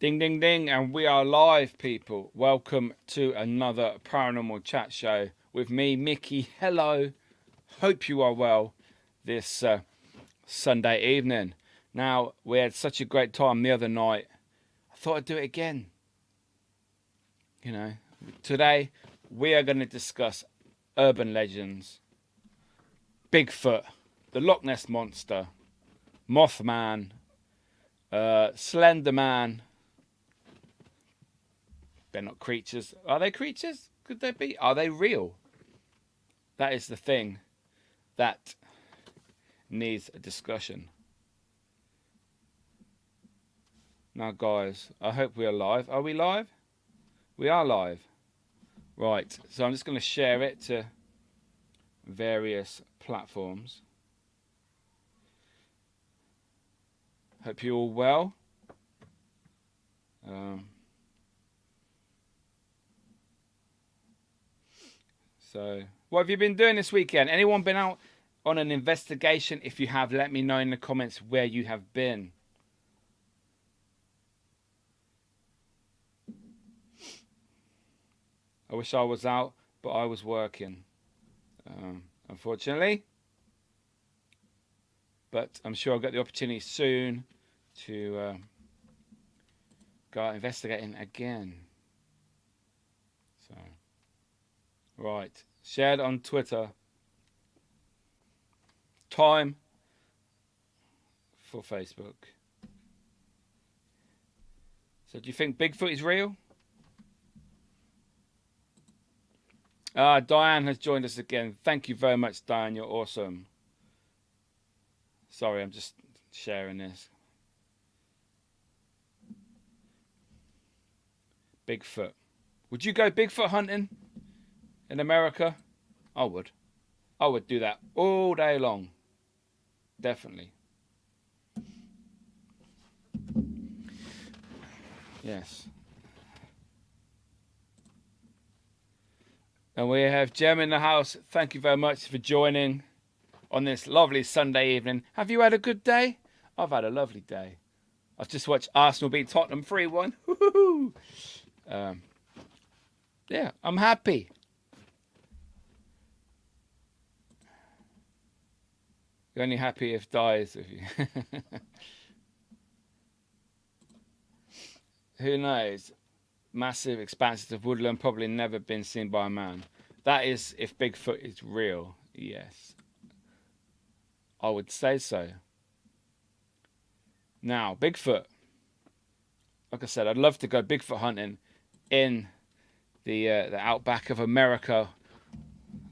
Ding, ding, ding, and we are live, people. Welcome to another Paranormal Chat Show with me, Miki. Hello. Hope you are well this Sunday evening. Now, we had such a great time the other night. I thought I'd do it again. Today we are going to discuss urban legends, Bigfoot, the Loch Ness Monster, Mothman, Slender Man. They're not creatures. Are they creatures? Could they be? Are they real? That is the thing that needs a discussion. Now, guys, I hope we are live. Are we live? We are live. Right. So I'm just going to share it to various platforms. Hope you're all well. So, what have you been doing this weekend? Anyone been out on an investigation? If you have, let me know in the comments where you have been. I wish I was out, but I was working, unfortunately. But I'm sure I'll get the opportunity soon to go out investigating again. So. Right, shared on Twitter. Time for Facebook. So, do you think Bigfoot is real? Diane has joined us again. Thank you very much, Diane. You're awesome. Sorry, I'm just sharing this. Bigfoot. Would you go Bigfoot hunting? In America, I would. I would do that all day long. Definitely. Yes. And we have Jem in the house. Thank you very much for joining on this lovely Sunday evening. Have you had a good day? I've had a lovely day. I've just watched Arsenal beat Tottenham 3-1. Yeah, I'm happy. You're only happy if dies with you. Who knows? Massive expanses of woodland probably never been seen by a man. That is if Bigfoot is real. Yes. I would say so. Now, Bigfoot. Like I said, I'd love to go Bigfoot hunting in the outback of America.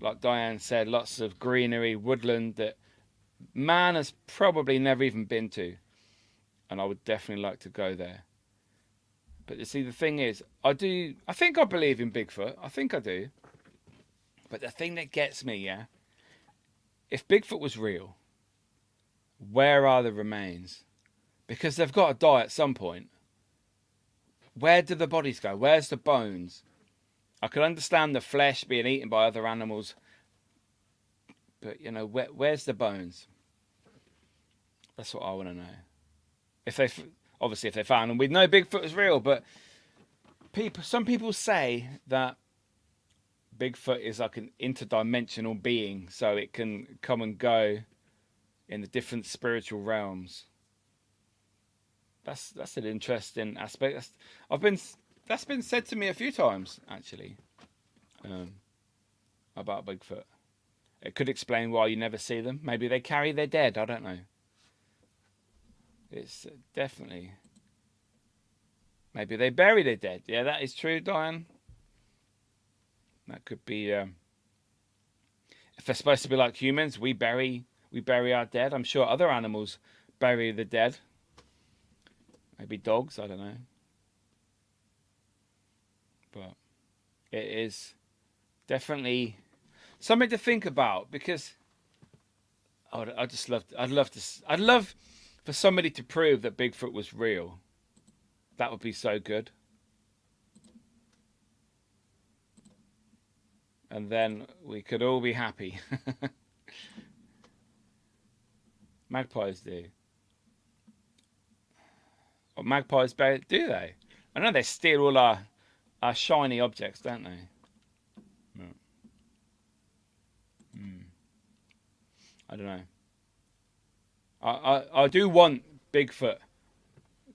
Like Diane said, lots of greenery, woodland that man has probably never even been to, and I would definitely like to go there. But you see, the thing is, I think I believe in Bigfoot. I think I do. But the thing that gets me, yeah, if Bigfoot was real, where are the remains? Because they've got to die at some point. Where do the bodies go? Where's the bones? I could understand the flesh being eaten by other animals, but where's the bones? That's what I want to know. If they found them, we'd know Bigfoot is real. But some people say that Bigfoot is like an interdimensional being, so it can come and go in the different spiritual realms. That's an interesting aspect. That's been said to me a few times actually, about Bigfoot. It could explain why you never see them. Maybe they carry their dead. I don't know. It's definitely... Maybe they bury their dead. Yeah, that is true, Diane. That could be... If they're supposed to be like humans, we bury our dead. I'm sure other animals bury the dead. Maybe dogs, I don't know. But it is definitely... something to think about, because I'd love for somebody to prove that Bigfoot was real. That would be so good. And then we could all be happy. Magpies do. Or magpies do they? I know they steal all our shiny objects, don't they? No. I don't know. I do want Bigfoot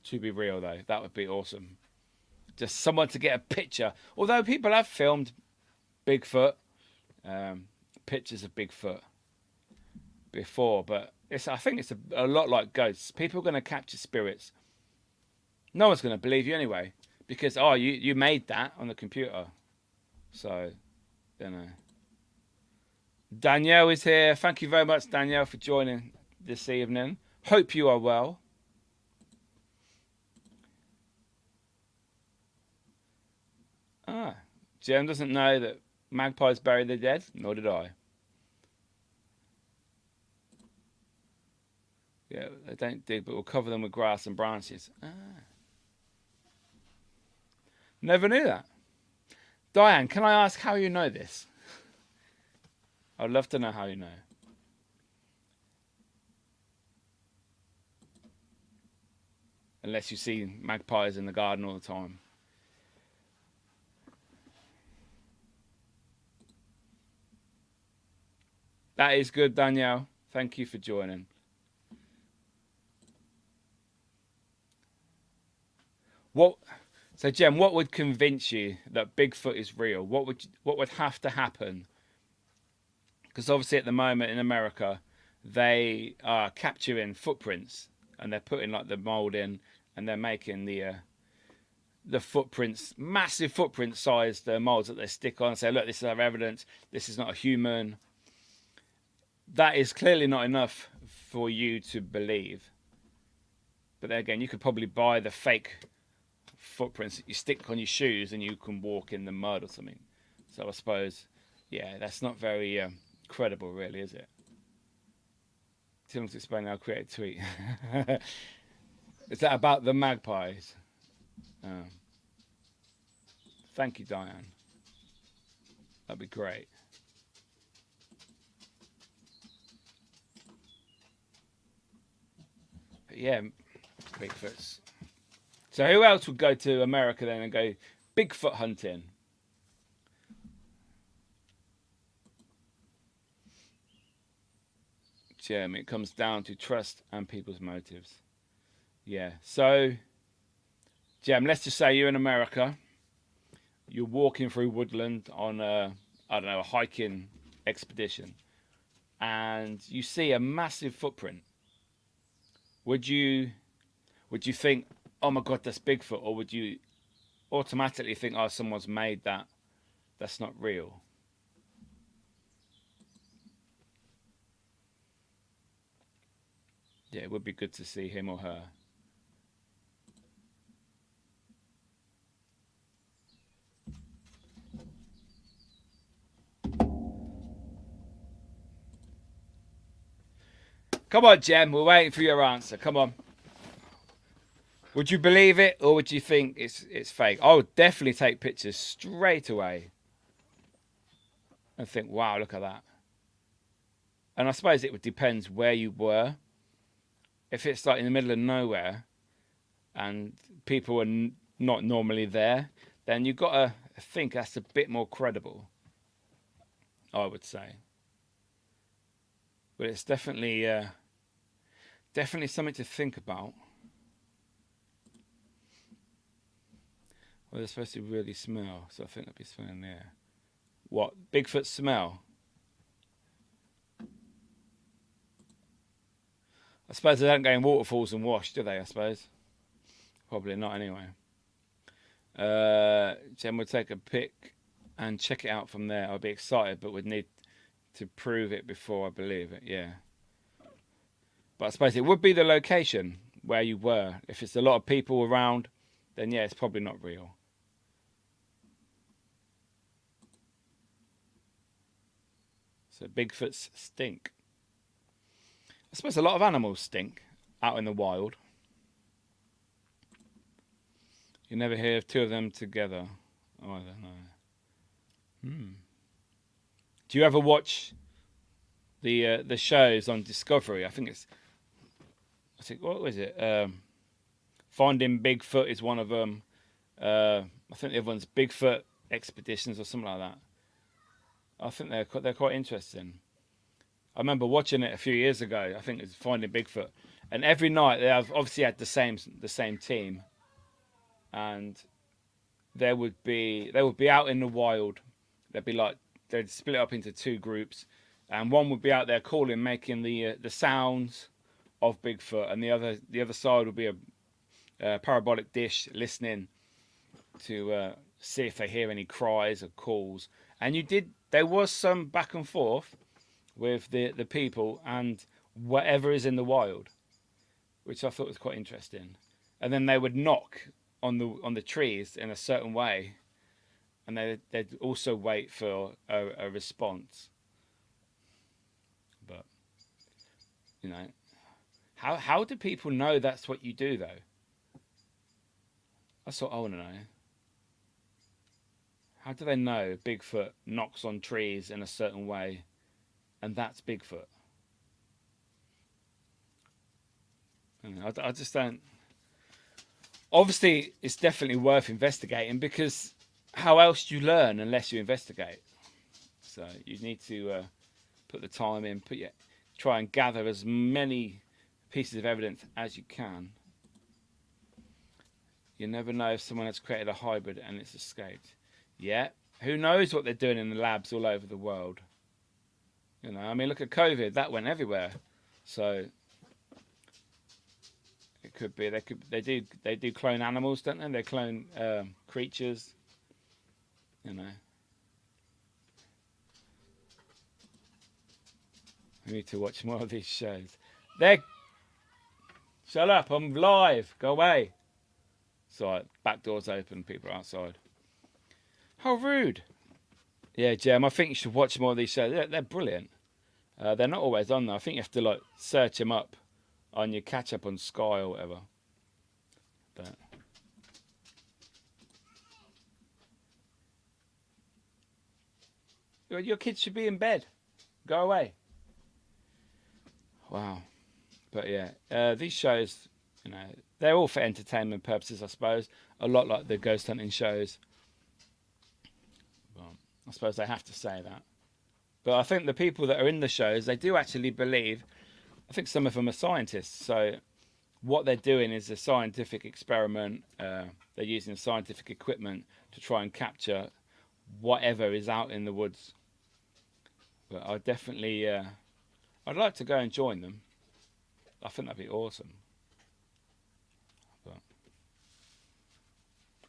to be real though. That would be awesome. Just someone to get a picture. Although people have filmed Bigfoot, pictures of Bigfoot before, but I think it's a lot like ghosts. People are going to capture spirits. No one's going to believe you anyway, because you made that on the computer. So, don't know. Danielle is here. Thank you very much, Danielle, for joining this evening. Hope you are well. Jem doesn't know that magpies bury their dead. Nor did I. Yeah, they don't dig, but we'll cover them with grass and branches. Never knew that. Diane, can I ask how you know this? I'd love to know how you know. Unless you see magpies in the garden all the time. That is good, Danielle. Thank you for joining. So Jem, what would convince you that Bigfoot is real? What would have to happen? Because obviously at the moment in America, they are capturing footprints and they're putting like the mold in and they're making the footprints, massive footprint sized molds that they stick on and say, look, this is our evidence. This is not a human. That is clearly not enough for you to believe. But then again, you could probably buy the fake footprints that you stick on your shoes and you can walk in the mud or something. So I suppose, yeah, that's not very credible, really, is it? Too long to explain how create a tweet. Is that about the magpies? Thank you, Diane. That'd be great. But yeah, Bigfoots. So who else would go to America then and go Bigfoot hunting? Jeremy, it comes down to trust and people's motives. Yeah. So, Jem, let's just say you're in America. You're walking through woodland on a hiking expedition, and you see a massive footprint. Would you think, oh my God, that's Bigfoot, or would you automatically think, oh, someone's made that? That's not real. Yeah, it would be good to see him or her. Come on, Jem, we're waiting for your answer. Come on. Would you believe it, or would you think it's fake? I would definitely take pictures straight away and think, wow, look at that. And I suppose it would depend where you were. If it's like in the middle of nowhere and people are not normally there, then you've got to think that's a bit more credible, I would say. But it's definitely something to think about. Well, they're supposed to really smell, so I think they'll be smelling there. What? Bigfoot smell? I suppose they don't go in waterfalls and wash, do they, I suppose? Probably not anyway. Jen would take a pic and check it out from there. I'd be excited, but would need to prove it before I believe it, yeah. But I suppose it would be the location where you were. If it's a lot of people around, then yeah, it's probably not real. So Bigfoots stink. I suppose a lot of animals stink out in the wild. You never hear of two of them together. Oh, I don't know. Do you ever watch the shows on Discovery? I think what was it? Finding Bigfoot is one of them. I think the other one's Bigfoot expeditions or something like that. I think they're quite interesting. I remember watching it a few years ago. I think it's Finding Bigfoot, and every night they have obviously had the same team, and they would be out in the wild. They'd split up into two groups, and one would be out there calling, making the sounds of Bigfoot, and the other side would be a parabolic dish listening to see if they hear any cries or calls. And there was some back and forth with the people and whatever is in the wild, which I thought was quite interesting. And then they would knock on the trees in a certain way, and they'd also wait for a response. But you know, how do people know that's what you do though? That's what I want to know. How do they know Bigfoot knocks on trees in a certain way, and that's Bigfoot? I just don't. Obviously, it's definitely worth investigating, because how else do you learn unless you investigate? So you need to put the time in, try and gather as many pieces of evidence as you can. You never know if someone has created a hybrid and it's escaped. Yeah, who knows what they're doing in the labs all over the world? I mean, look at COVID. That went everywhere. So it could be they do clone animals, don't they? They clone creatures. We need to watch more of these shows. Shut up! I'm live. Go away. So back doors open. People are outside. How rude. Yeah, Jem, I think you should watch more of these shows. They're brilliant. They're not always on though. I think you have to search them up on your catch up on Sky or whatever. But your kids should be in bed. Go away. Wow. But yeah, these shows, they're all for entertainment purposes, I suppose. A lot like the ghost hunting shows. Well, I suppose they have to say that. But I think the people that are in the shows, they do actually believe. I think some of them are scientists. So what they're doing is a scientific experiment. They're using scientific equipment to try and capture whatever is out in the woods. But I'd like to go and join them. I think that'd be awesome. But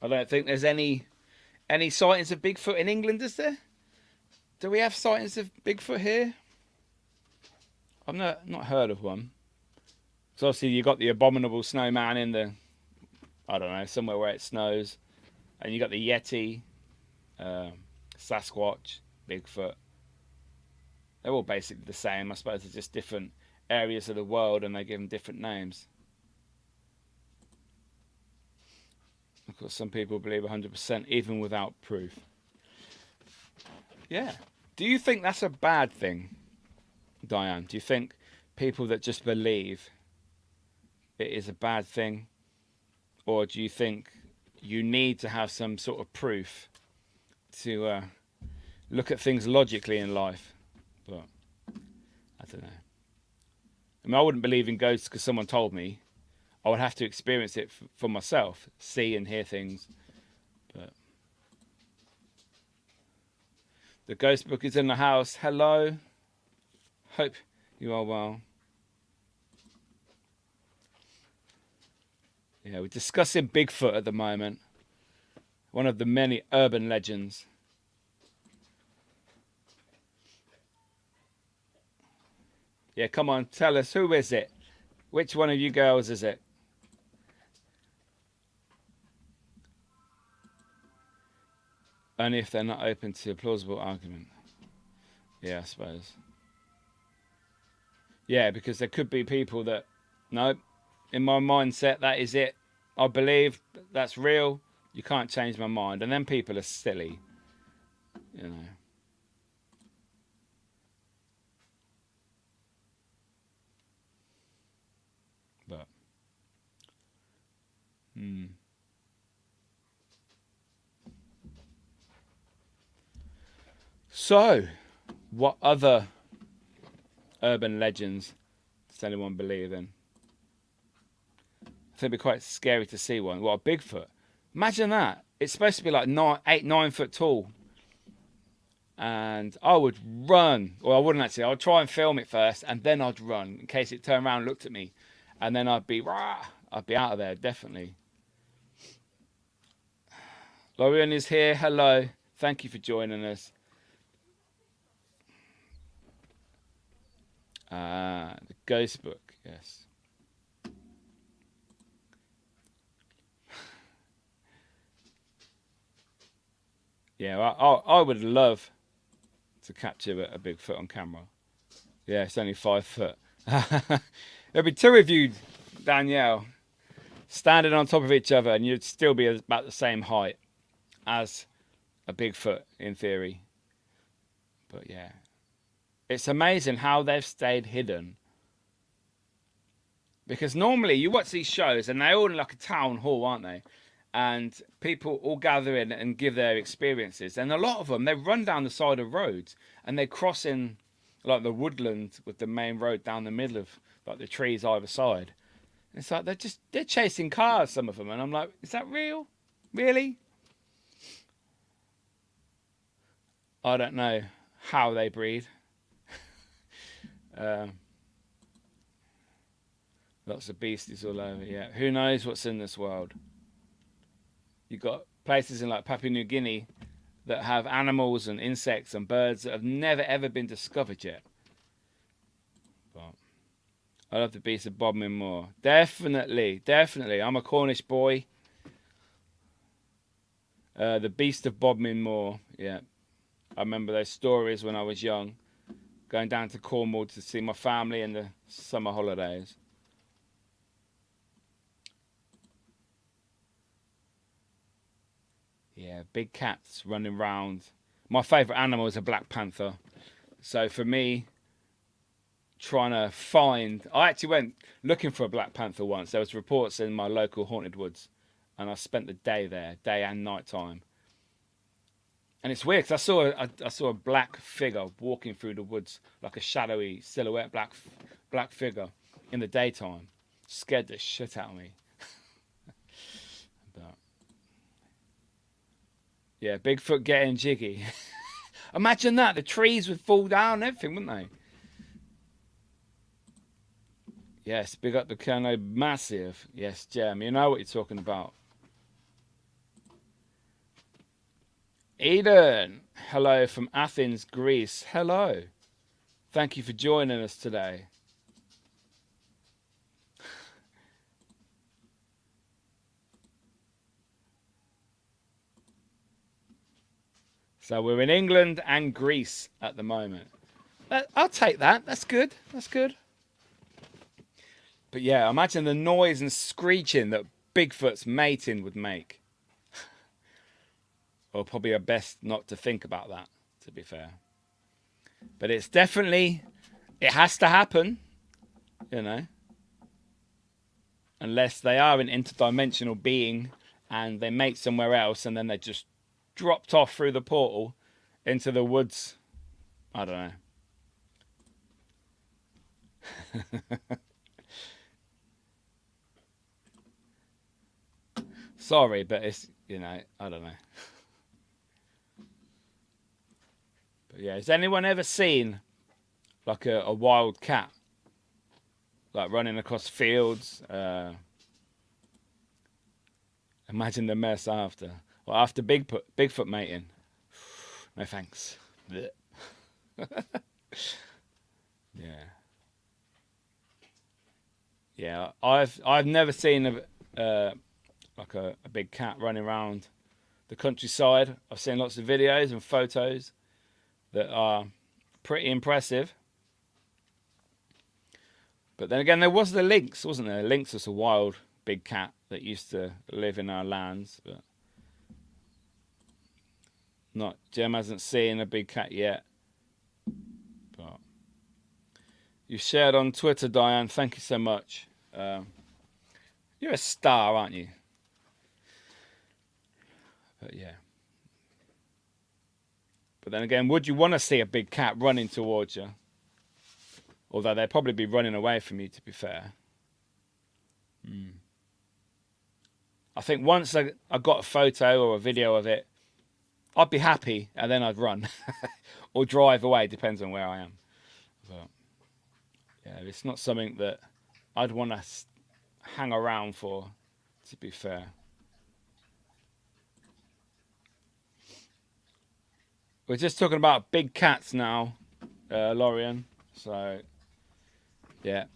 I don't think there's any sightings of Bigfoot in England, is there? Do we have sightings of Bigfoot here? I've not heard of one. So obviously you got the abominable snowman in I don't know, somewhere where it snows, and you got the Yeti, Sasquatch, Bigfoot. They're all basically the same. I suppose they're just different areas of the world, and they give them different names. Of course, some people believe 100% even without proof. Yeah. Do you think that's a bad thing, Diane? Do you think people that just believe it is a bad thing? Or do you think you need to have some sort of proof to look at things logically in life? But I don't know. I mean, I wouldn't believe in ghosts because someone told me. I would have to experience it for myself, see and hear things. But the ghost book is in the house. Hello. Hope you are well. Yeah, we're discussing Bigfoot at the moment. One of the many urban legends. Yeah, come on, tell us, who is it? Which one of you girls is it? Only if they're not open to a plausible argument. Yeah, I suppose. Yeah, because there could be people that, no, in my mindset, that is it. I believe that's real. You can't change my mind. And then people are silly, you know. But, So, what other urban legends does anyone believe in? I think it'd be quite scary to see one. What, a Bigfoot? Imagine that. It's supposed to be like 9 foot tall. And I would run. Well, I wouldn't actually. I'd try and film it first, and then I'd run in case it turned around and looked at me. And then I'd be out of there, definitely. Lorian is here. Hello. Thank you for joining us. The Ghost Book, yes. Yeah, I would love to capture a Bigfoot on camera. Yeah, it's only 5 foot. There'd be two of you, Danielle, standing on top of each other, and you'd still be about the same height as a Bigfoot in theory. But yeah, it's amazing how they've stayed hidden. Because normally you watch these shows and they're all in like a town hall, aren't they? And people all gather in and give their experiences. And a lot of them, they run down the side of roads and they cross in like the woodland with the main road down the middle of like the trees either side. And it's like they're chasing cars, some of them. And I'm like, is that real? Really? I don't know how they breed. Lots of beasties all over. Yeah, who knows what's in this world? You've got places in like Papua New Guinea that have animals and insects and birds that have never ever been discovered yet. But I love the beast of Bodmin Moor. Definitely, definitely. I'm a Cornish boy. The beast of Bodmin Moor. Yeah, I remember those stories when I was young, going down to Cornwall to see my family in the summer holidays. Yeah, big cats running around. My favourite animal is a black panther. So for me, trying to find... I actually went looking for a black panther once. There was reports in my local haunted woods. And I spent the day there, day and night time. And it's weird because I saw a black figure walking through the woods, like a shadowy silhouette black figure in the daytime. Scared the shit out of me. But yeah, Bigfoot getting jiggy. Imagine that. The trees would fall down and everything, wouldn't they? Yes, big up the Colonel. Massive. Yes, Jem, you know what you're talking about. Eden, hello from Athens, Greece. Hello. Thank you for joining us today. So we're in England and Greece at the moment. I'll take that. That's good. That's good. But yeah, imagine the noise and screeching that Bigfoot's mating would make. Or probably a best not to think about that, to be fair. But it's definitely, it has to happen, you know. Unless they are an interdimensional being and they mate somewhere else and then they just dropped off through the portal into the woods. I don't know. Sorry, but it's, you know, I don't know. But yeah, has anyone ever seen like a wild cat? Like running across fields? Imagine the mess after. Well, after Bigfoot mating. No thanks. Yeah. Yeah, I've never seen like a big cat running around the countryside. I've seen lots of videos and photos that are pretty impressive. But then again, there was the lynx, wasn't there? Lynx was a wild big cat that used to live in our lands, but not. Jem hasn't seen a big cat yet. But you shared on Twitter, Diane. Thank you so much. You're a star, aren't you? But yeah. But then again, would you want to see a big cat running towards you? Although they'd probably be running away from you, to be fair. I think once I got a photo or a video of it, I'd be happy, and then I'd run. Or drive away, depends on where I am. But yeah, it's not something that I'd want to hang around for, to be fair. We're just talking about big cats now, Lorian. So, yeah,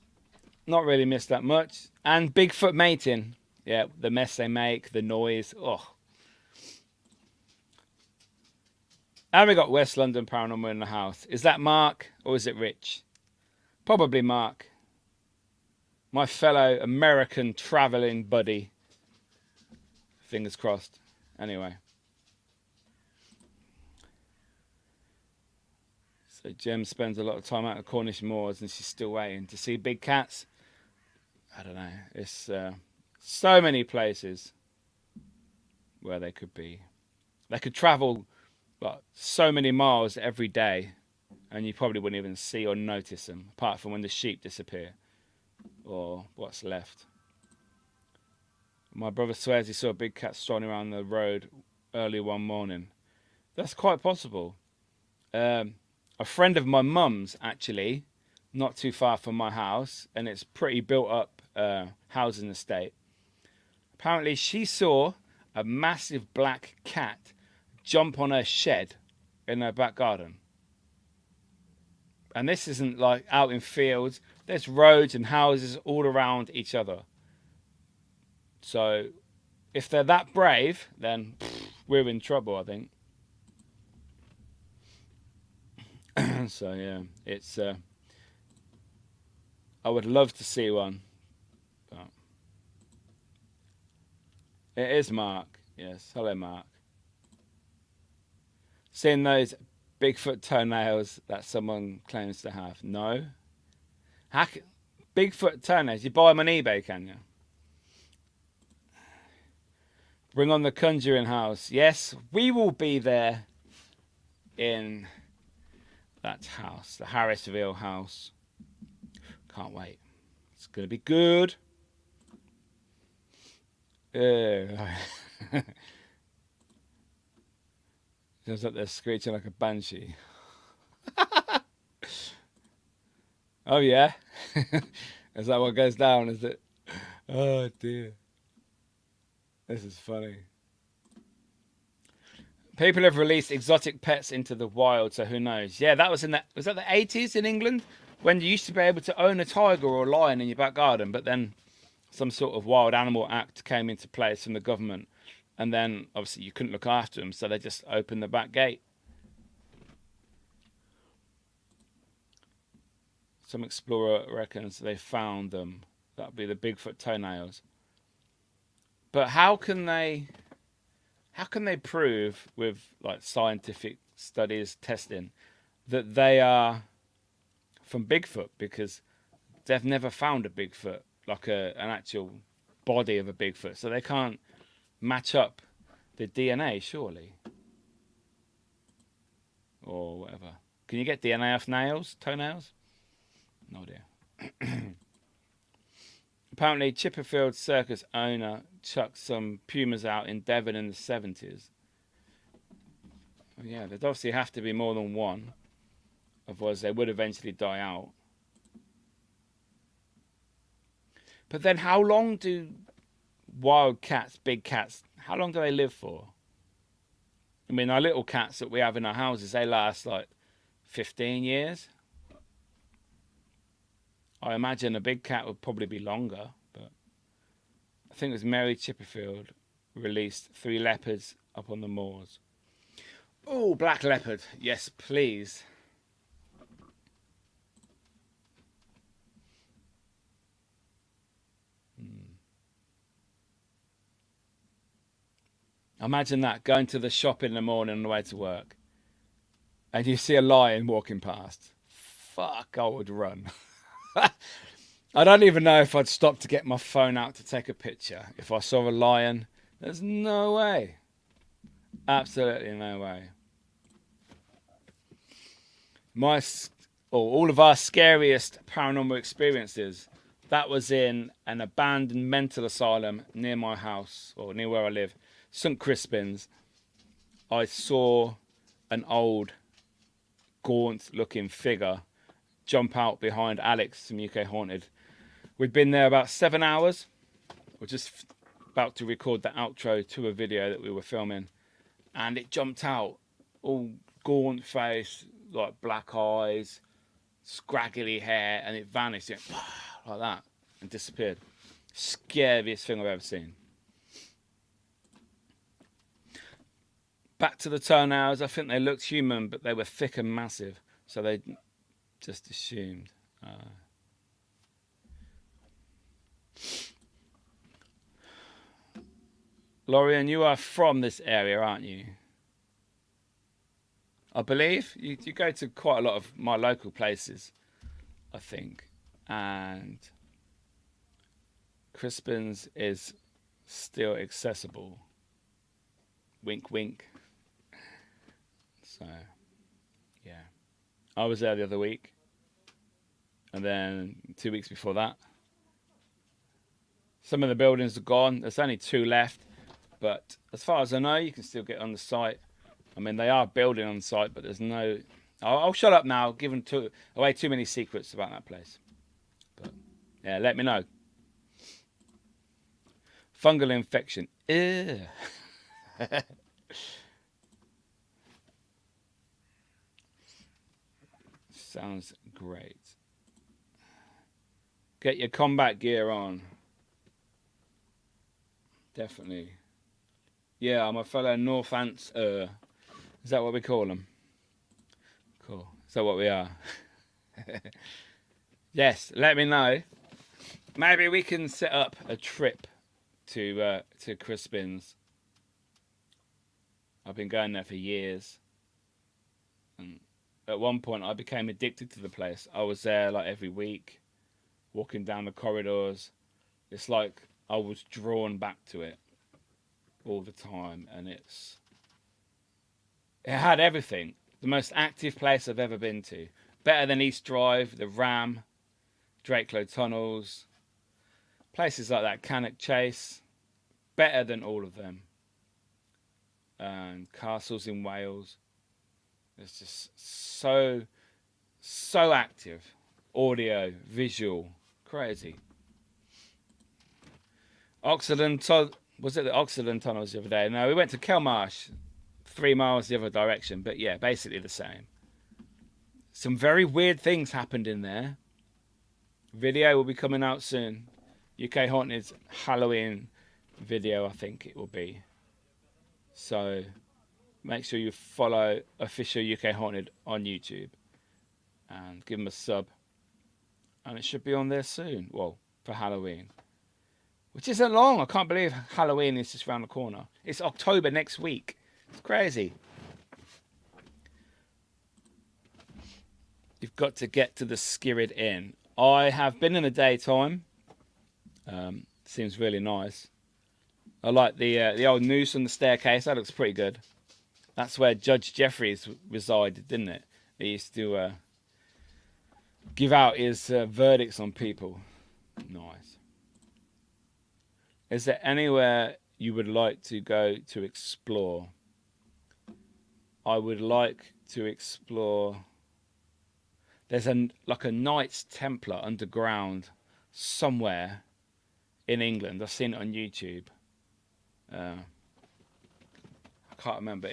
not really missed that much. And Bigfoot mating. Yeah, the mess they make, the noise. Oh. And we got West London Paranormal in the house. Is that Mark or is it Rich? Probably Mark. My fellow American traveling buddy. Fingers crossed. Anyway. So Jem spends a lot of time out of Cornish moors and she's still waiting to see big cats. I don't know. It's so many places where they could be. They could travel so many miles every day and you probably wouldn't even see or notice them, apart from when the sheep disappear or what's left. My brother swears he saw a big cat strolling around the road early one morning. That's quite possible. A friend of my mum's, actually, not too far from my house, and it's pretty built up housing estate. Apparently she saw a massive black cat jump on her shed in her back garden. And this isn't like out in fields. There's roads and houses all around each other. So if they're that brave, then we're in trouble, I think. So yeah, it's I would love to see one. But it is Mark. Yes, hello Mark. Seeing those Bigfoot toenails that someone claims to have. No. Bigfoot toenails, you buy them on eBay, can you? Bring on the Conjuring house. Yes, we will be there in that house, the Harrisville house. Can't wait. It's going to be good. Sounds like they're screeching like a banshee. Oh, yeah? Is that what goes down, is it? Oh, dear. This is funny. People have released exotic pets into the wild, so who knows? Yeah, that was that the 80s in England? When you used to be able to own a tiger or a lion in your back garden, but then some sort of Wild Animal Act came into place from the government. And then, obviously, you couldn't look after them, so they just opened the back gate. Some explorer reckons they found them. That would be the Bigfoot toenails. But how can they prove with like scientific studies, testing, that they are from Bigfoot? Because they've never found a Bigfoot, like an actual body of a Bigfoot. So they can't match up the DNA, surely. Or whatever. Can you get DNA off toenails? No idea. Apparently, Chipperfield Circus owner chucked some pumas out in Devon in the 70s. Yeah, there'd obviously have to be more than one. Otherwise, they would eventually die out. But then how long do wild cats, big cats, how long do they live for? I mean, our little cats that we have in our houses, they last like 15 years. I imagine a big cat would probably be longer, but I think it was Mary Chipperfield released 3 leopards up on the moors. Oh, black leopard. Yes, please. Imagine that, going to the shop in the morning on the way to work and you see a lion walking past. Fuck, I would run. I don't even know if I'd stop to get my phone out to take a picture. If I saw a lion, there's no way. Absolutely no way. all of our scariest paranormal experiences, that was in an abandoned mental asylum near my house, or near where I live, St. Crispin's. I saw an old, gaunt-looking figure jump out behind Alex from UK Haunted. We'd been there about 7 hours. We're just about to record the outro to a video that we were filming, and it jumped out, all gaunt face, like black eyes, scraggly hair, and it vanished like that and disappeared. Scariest thing I've ever seen. Back to the toenails. I think they looked human, but they were thick and massive, so they just assumed. Lorian, you are from this area, aren't you? I believe you go to quite a lot of my local places, I think, and Crispin's is still accessible. Wink, wink. So, yeah, I was there the other week, and then 2 weeks before that. Some of the buildings are gone. There's only 2 left, but as far as I know, you can still get on the site. I mean, they are building on site, but there's no... I'll shut up now, giving away too many secrets about that place. But, yeah, let me know. Fungal infection. Ew. Sounds great. Get your combat gear on. Definitely. Yeah, I'm a fellow Northants. Is that what we call them? Cool. Is that what we are? Yes, let me know. Maybe we can set up a trip to Crispin's. I've been going there for years. And at one point, I became addicted to the place. I was there like every week, walking down the corridors. It's like I was drawn back to it all the time, and it had everything. The most active place I've ever been to. Better than East Drive, the Ram, Drakelow Tunnels, places like that, Cannock Chase. Better than all of them. And castles in Wales. It's just so active. Audio, visual, crazy. Was it the Oxenden Tunnels the other day? No, we went to Kelmarsh, 3 miles the other direction, but yeah, basically the same. Some very weird things happened in there. Video will be coming out soon. UK Haunted's Halloween video, I think it will be. So make sure you follow official UK Haunted on YouTube and give them a sub. And it should be on there soon. Well, for Halloween. Which isn't long. I can't believe Halloween is just around the corner. It's October next week. It's crazy. You've got to get to the Skirrid Inn. I have been in the daytime. Seems really nice. I like the old noose on the staircase. That looks pretty good. That's where Judge Jeffries resided, didn't it? He used to give out his verdicts on people. Nice. Is there anywhere you would like to go to explore? I would like to explore... There's a Knights Templar underground somewhere in England. I've seen it on YouTube. I can't remember.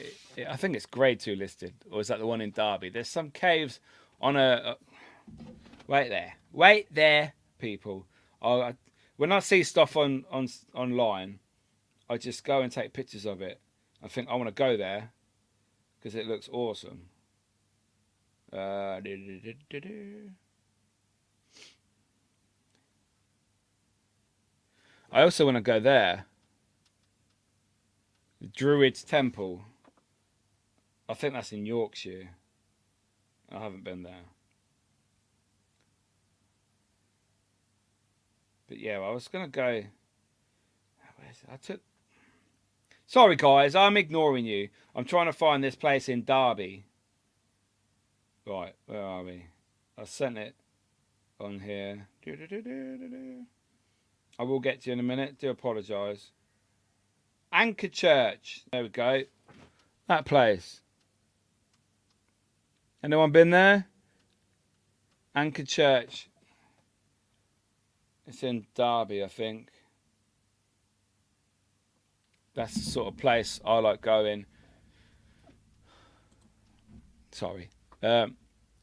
I think it's grade 2 listed. Or is that the one in Derby? There's some caves on a... Wait there, people. When I see stuff online, I just go and take pictures of it. I think I want to go there because it looks awesome. I also want to go there. The Druids Temple. I think that's in Yorkshire. I haven't been there. But yeah, I was going to go... Sorry guys, I'm ignoring you. I'm trying to find this place in Derby. Right, where are we? I sent it on here. I will get to you in a minute. Do apologise. Anchor Church. There we go. That place. Anyone been there? Anchor Church. It's in Derby, I think. That's the sort of place I like going. Sorry. I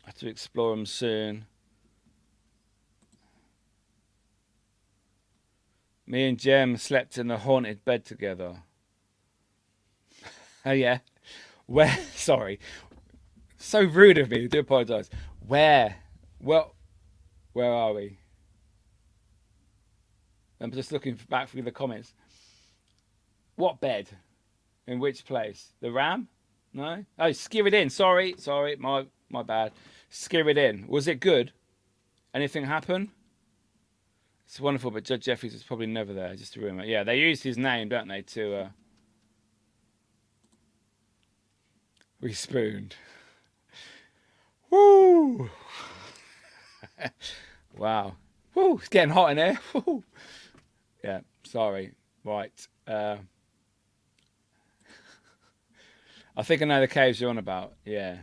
have to explore them soon. Me and Jem slept in a haunted bed together. Oh, yeah. Where? Sorry. So rude of me. I do apologise. Where? Well, where are we? I'm just looking back through the comments. What bed? In which place? The Ram? No? Oh, Skirrid Inn. Sorry. My bad. Skirrid Inn. Was it good? Anything happen? It's wonderful, but Judge Jeffries was probably never there. Just a rumour. Yeah, they use his name, don't they, to... Respooned. Woo! Wow. Woo! It's getting hot in here. Woo! Yeah, sorry. Right. I think I know the caves you're on about. Yeah.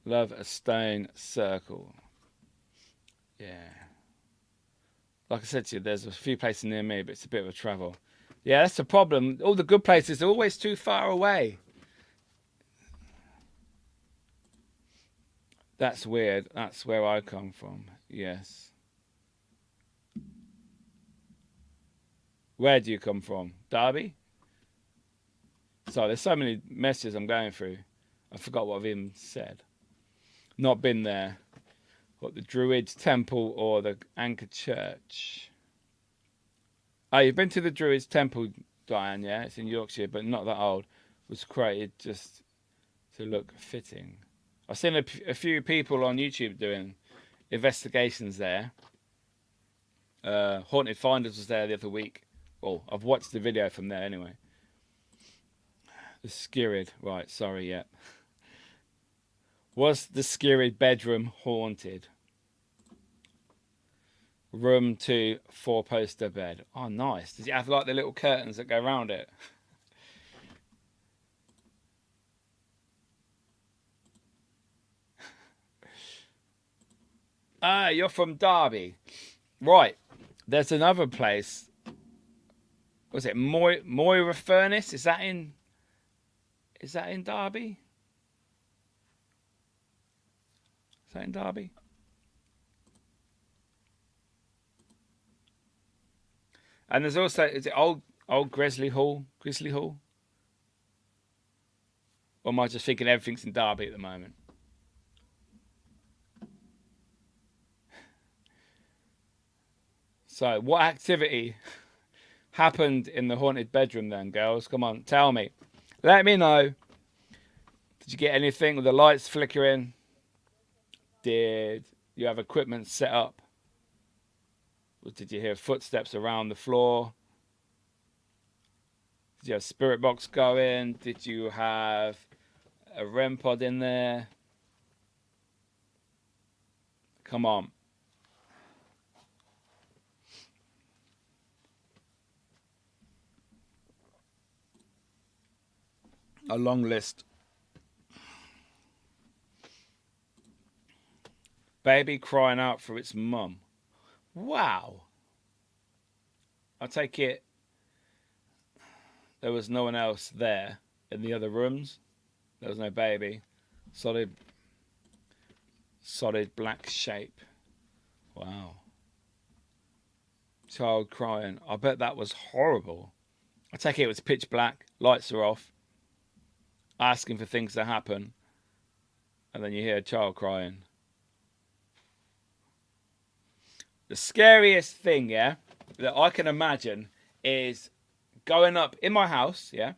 Love a stone circle. Yeah. Like I said to you, there's a few places near me, but it's a bit of a travel. Yeah, that's the problem. All the good places are always too far away. That's weird. That's where I come from. Yes. Where do you come from? Derby? Sorry, there's so many messages I'm going through. I forgot what I've even said. Not been there. What, the Druids Temple or the Anchor Church? Oh, you've been to the Druids Temple, Diane, yeah? It's in Yorkshire, but not that old. It was created just to look fitting. I've seen a few people on YouTube doing investigations there. Haunted Finders was there the other week. Well, I've watched the video from there anyway. The Skirrid. Right, sorry, yeah. Was the Skirrid bedroom haunted? Room 2, 4-poster bed. Oh, nice. Does it have like the little curtains that go around it? Ah, you're from Derby. Right. There's another place. Was it Moira Furnace? Is that in Derby? Is that in Derby? And there's also, is it old Grizzly Hall? Grizzly Hall? Or am I just thinking everything's in Derby at the moment? So, what activity happened in the haunted bedroom then, girls? Come on, tell me. Let me know. Did you get anything with the lights flickering? Did you have equipment set up? Or did you hear footsteps around the floor? Did you have spirit box going? Did you have a REM pod in there? Come on. A long list. Baby crying out for its mum. Wow. I take it there was no one else there in the other rooms. There was no baby. Solid black shape. Wow. Child crying. I bet that was horrible. I take it was pitch black. Lights are off. Asking for things to happen. And then you hear a child crying. The scariest thing, yeah, that I can imagine is going up in my house, yeah,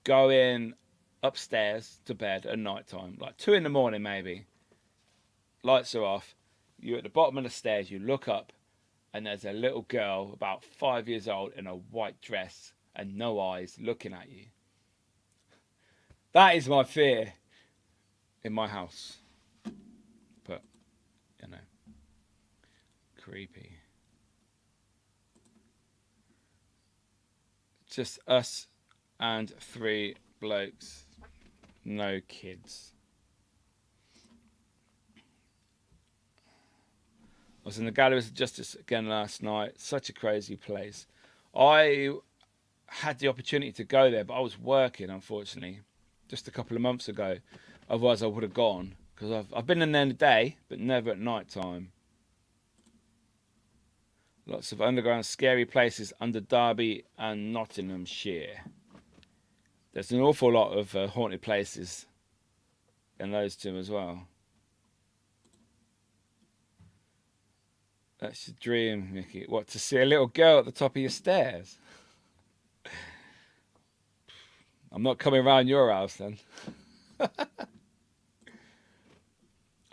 going upstairs to bed at night time, like 2 a.m. maybe. Lights are off. You're at the bottom of the stairs. You look up, and there's a little girl about 5 years old in a white dress and no eyes looking at you. That is my fear. in my house. But, you know, creepy. Just us and 3 blokes. No kids. I was in the Galleries of Justice again last night. Such a crazy place. I had the opportunity to go there, but I was working, unfortunately, just a couple of months ago. Otherwise, I would have gone, because I've been in there in the day, but never at night time. Lots of underground scary places under Derby and Nottinghamshire. There's an awful lot of haunted places in those two as well. That's your dream, Miki. What, to see a little girl at the top of your stairs? I'm not coming around your house then.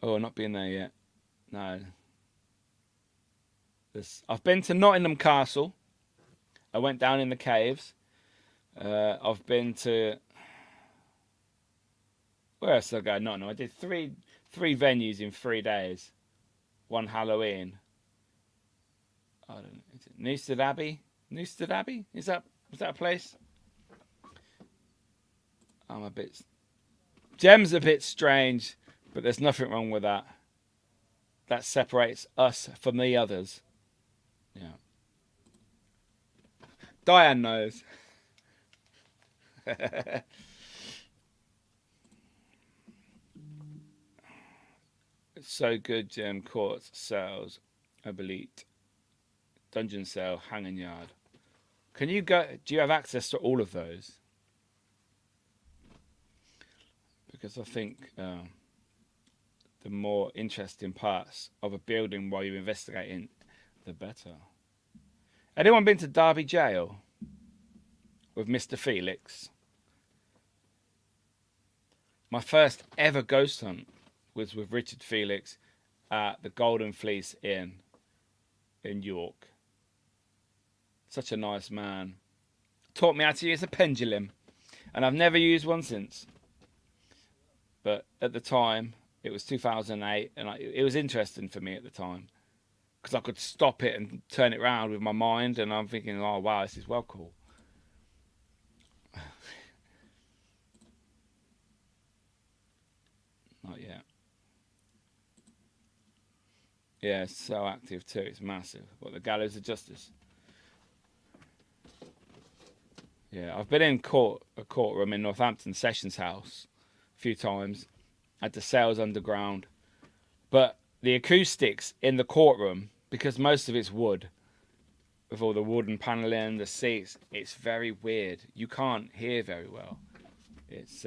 Oh, not been there yet. No. I've been to Nottingham Castle. I went down in the caves. I've been to... Where else did I go? No, I did three venues in 3 days. One Halloween. I don't know. Is it Newstead Abbey? Newstead Abbey? Was that a place? I'm a bit... Gem's a bit strange, but there's nothing wrong with that. That separates us from the others. Yeah. Diane knows. It's so good, Gem. Courts, cells, Obelete, dungeon cell, hanging yard. Can you go? Do you have access to all of those? Because I think the more interesting parts of a building while you're investigating, the better. Anyone been to Derby Jail with Mr. Felix? My first ever ghost hunt was with Richard Felix at the Golden Fleece Inn in York. Such a nice man. Taught me how to use a pendulum, and I've never used one since. But at the time, it was 2008, and it was interesting for me at the time, because I could stop it and turn it around with my mind, and I'm thinking, oh wow, this is well cool. Not yet. Yeah, it's so active too, it's massive. What, the Gallows of Justice? Yeah, I've been in a courtroom in Northampton Sessions House a few times, at the cells underground. But the acoustics in the courtroom, because most of it's wood, with all the wooden paneling, the seats, it's very weird. You can't hear very well. It's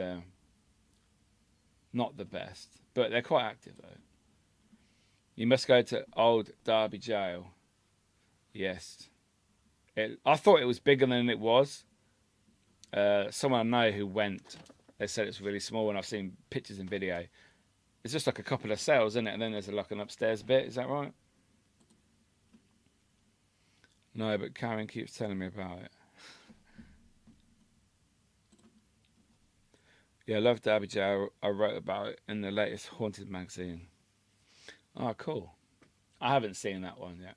not the best, but they're quite active though. You must go to Old Derby Jail. Yes. I thought it was bigger than it was. Someone I know who went, they said it's really small, and I've seen pictures and video. It's just like a couple of cells, isn't it? And then there's like an upstairs bit. Is that right? No, but Karen keeps telling me about it. Yeah, I love Derby Jail. I wrote about it in the latest Haunted magazine. Oh, cool. I haven't seen that one yet.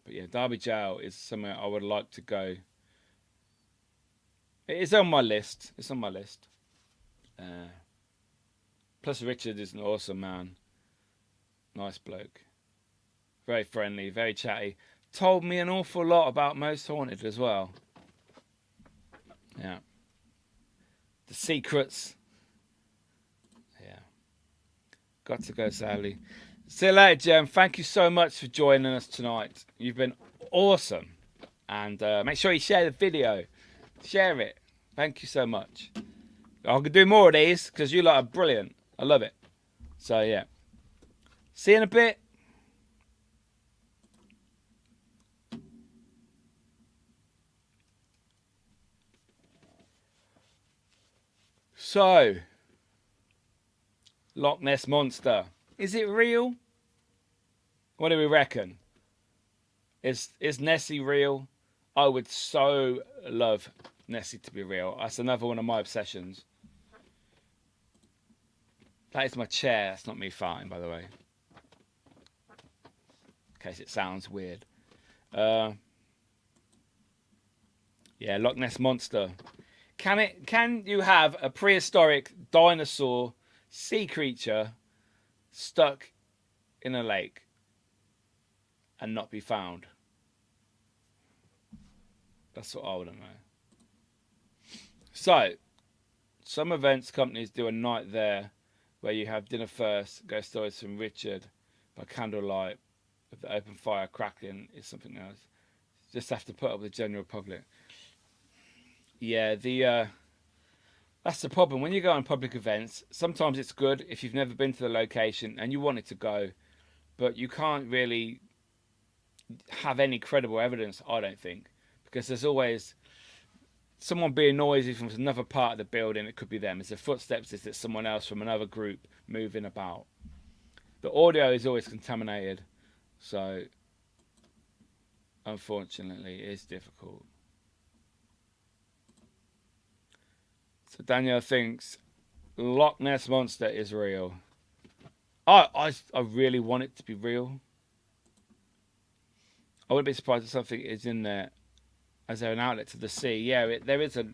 But yeah, Derby Jail is somewhere I would like to go. It is on my list. It's on my list. Plus, Richard is an awesome man. Nice bloke. Very friendly, very chatty. Told me an awful lot about Most Haunted as well. Yeah. The secrets. Yeah. Got to go, sadly. See you later, Jem. Thank you so much for joining us tonight. You've been awesome. And make sure you share the video. Share it. Thank you so much. I could do more of these because you lot are brilliant. I love it. So, yeah. See you in a bit. So, Loch Ness Monster. Is it real? What do we reckon? Is Nessie real? I would so love Nessie to be real. That's another one of my obsessions. That is my chair. That's not me farting, by the way. In case it sounds weird. Yeah, Loch Ness Monster. Can you have a prehistoric dinosaur sea creature stuck in a lake and not be found? That's what I want to know. So, some events companies do a night there where you have dinner first, ghost stories from Richard by candlelight, with the open fire crackling is something else. Just have to put up with the general public. Yeah, that's the problem. When you go on public events, sometimes it's good if you've never been to the location and you wanted to go, but you can't really have any credible evidence, I don't think, because there's always someone being noisy from another part of the building. It could be them. It's the footsteps. Is it someone else from another group moving about? The audio is always contaminated, so unfortunately it is difficult. So Daniel thinks Loch Ness Monster is real. I really want it to be real. I wouldn't be surprised if something is in there as an outlet to the sea. Yeah, there is a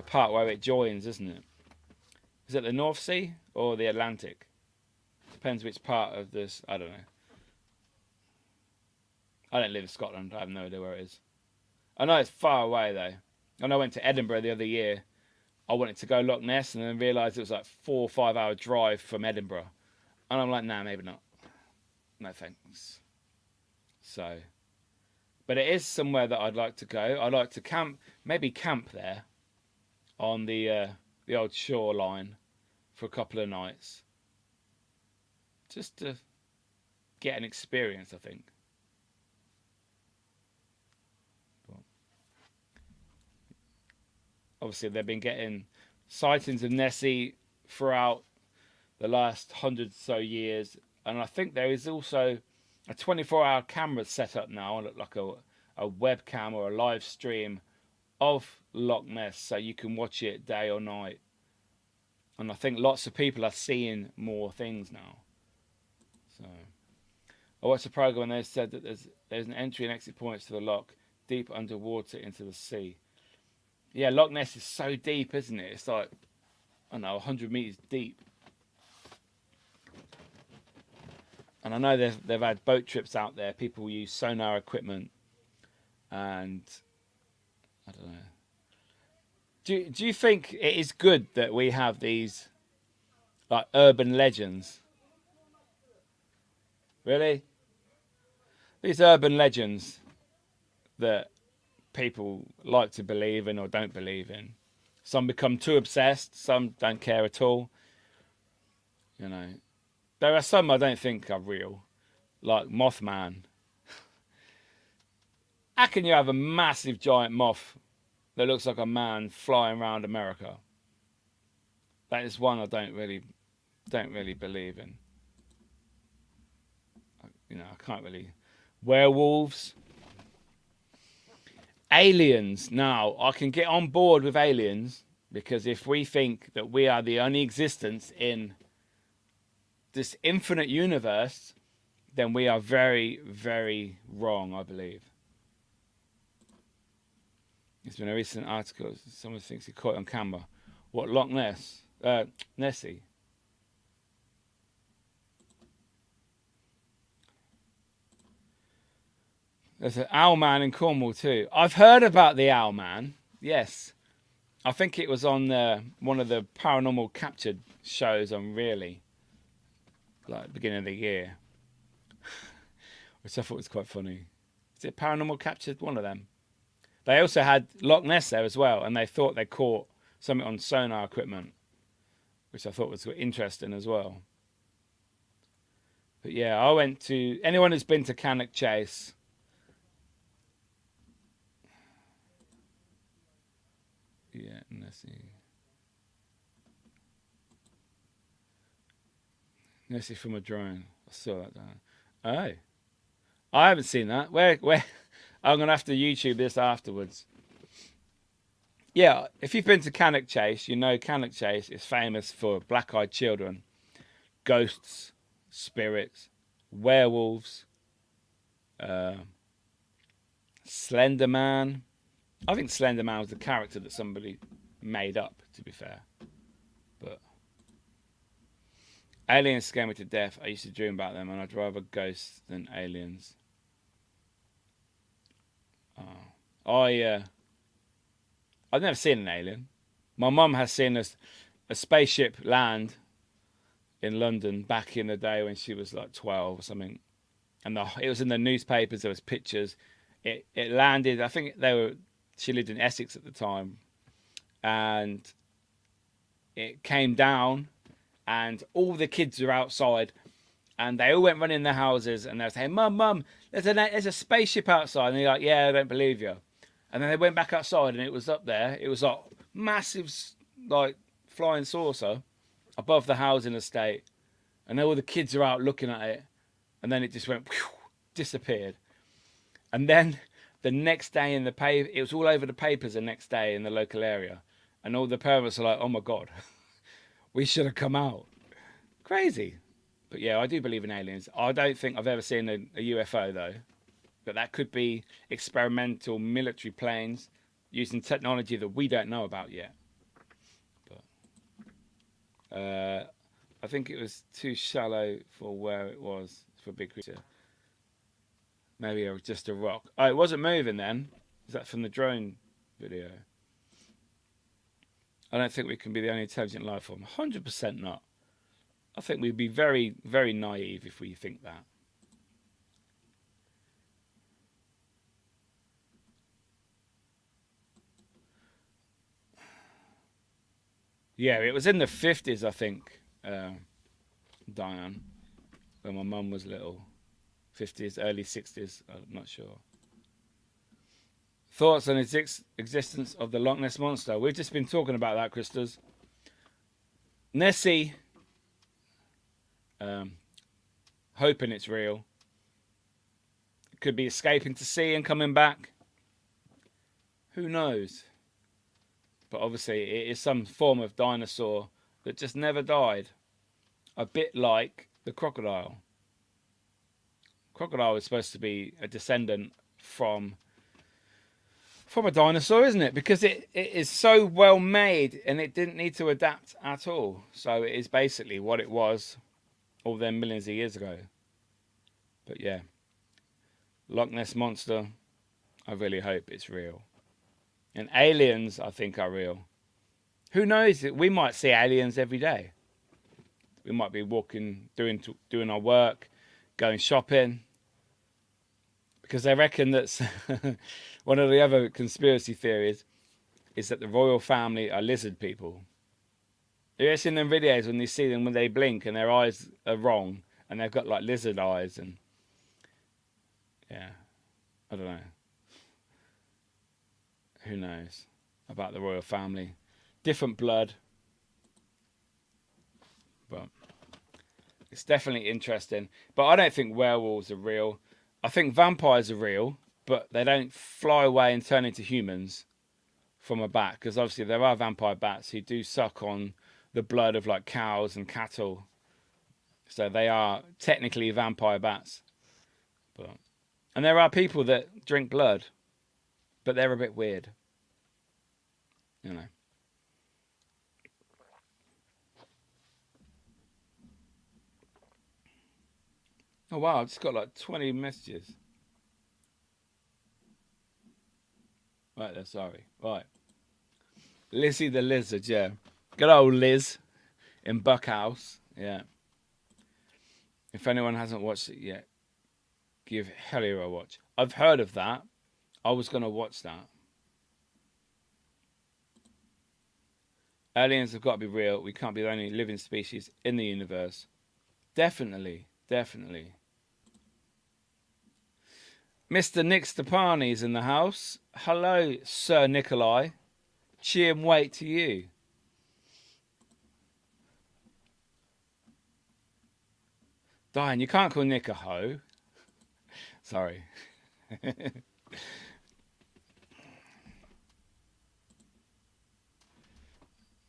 part where it joins, isn't it? Is it the North Sea or the Atlantic? Depends which part of this. I don't know. I don't live in Scotland. I have no idea where it is. I know it's far away though. And I went to Edinburgh the other year. I wanted to go Loch Ness and then realised it was like 4 or 5 hour drive from Edinburgh. And I'm like, nah, maybe not. No thanks. So, but it is somewhere that I'd like to go. I'd like to camp there on the old shoreline for a couple of nights. Just to get an experience, I think. Obviously, they've been getting sightings of Nessie throughout the last 100 or so years. And I think there is also a 24-hour camera set up now, like a webcam or a live stream of Loch Ness, so you can watch it day or night. And I think lots of people are seeing more things now. So I watched a program and they said that there's an entry and exit points to the loch deep underwater into the sea. Yeah, Loch Ness is so deep, isn't it? It's like, I don't know, 100 meters deep. And I know they've had boat trips out there. People use sonar equipment, and I don't know. Do you think it is good that we have these like urban legends? Really? These urban legends that people like to believe in or don't believe in. Some become too obsessed, some don't care at all. You know, there are some I don't think are real, like Mothman. How can you have a massive giant moth that looks like a man flying around America? That is one I don't really believe in. You know, I can't really. Werewolves. Aliens. Now, I can get on board with aliens because if we think that we are the only existence in this infinite universe, then we are very, very wrong, I believe. There's been a recent article. Someone thinks he caught it on camera. What, Loch Ness? Nessie. There's an owl man in Cornwall too. I've heard about the owl man. Yes. I think it was on one of the Paranormal Captured shows on Really, like beginning of the year, which I thought was quite funny. Is it Paranormal Captured? One of them. They also had Loch Ness there as well, and they thought they caught something on sonar equipment, which I thought was interesting as well. But yeah, I went to anyone who's been to Cannock Chase. Yeah, Nessie. Nessie from a drone. I saw that down. Oh, I haven't seen that. Where? I'm gonna have to YouTube this afterwards. Yeah, if you've been to Cannock Chase, you know Cannock Chase is famous for black-eyed children. ghosts, spirits, werewolves, Slender Man. I think Slender Man was the character that somebody made up, to be fair. But aliens scare me to death. I used to dream about them, and I'd rather ghosts than aliens. I've never seen an alien. My mum has seen a spaceship land in London back in the day when she was like 12 or something, and it was in the newspapers. There was pictures. It landed. I think she lived in Essex at the time, and it came down, and all the kids were outside, and they all went running in their houses, and they were saying, "Mum, there's a spaceship outside." And they're like, "Yeah, I don't believe you." And then they went back outside, and it was up there. It was like massive, like flying saucer above the housing estate, and all the kids are out looking at it, and then it just went whew, disappeared. And then the next day in the paper, it was all over the papers the next day in the local area, and all the parents are like, "Oh my God, we should have come out." Crazy. But yeah, I do believe in aliens. I don't think I've ever seen a UFO though. But that could be experimental military planes using technology that we don't know about yet. But I think it was too shallow for where it was for a big creature. Maybe it was just a rock. Oh, it wasn't moving then. Is that from the drone video? I don't think we can be the only intelligent life form. 100% not. I think we'd be very, very naive if we think that. Yeah, it was in the 50s, I think, Diane, when my mum was little. 50s, early 60s, I'm not sure. Thoughts on the existence of the Loch Ness Monster? We've just been talking about that, Christos. Nessie, hoping it's real. It could be escaping to sea and coming back. Who knows? But obviously it is some form of dinosaur that just never died. A bit like the crocodile. Crocodile is supposed to be a descendant from a dinosaur, isn't it? Because it is so well made and it didn't need to adapt at all. So it is basically what it was all them millions of years ago. But yeah, Loch Ness Monster, I really hope it's real. And aliens, I think, are real. Who knows? We might see aliens every day. We might be walking, doing our work, going shopping. Because they reckon that's one of the other conspiracy theories is that the royal family are lizard people. Have you ever seen them videos when you see them when they blink and their eyes are wrong and they've got like lizard eyes and yeah, I don't know. Who knows about the royal family? Different blood. But it's definitely interesting. But I don't think werewolves are real. I think vampires are real, but they don't fly away and turn into humans from a bat. Because obviously there are vampire bats who do suck on the blood of like cows and cattle. So they are technically vampire bats. And there are people that drink blood. But they're a bit weird. You know. Oh wow, I've just got like 20 messages. Right there, sorry. Right. Lizzie the Lizard, yeah. Good old Liz in Buckhouse. Yeah. If anyone hasn't watched it yet, give Hellier a watch. I've heard of that. I was going to watch that. Aliens have got to be real. We can't be the only living species in the universe. Definitely. Definitely. Mr. Nick Stepani's in the house. Hello, Sir Nikolai. Cheer and wait to you. Diane, you can't call Nick a hoe. Sorry.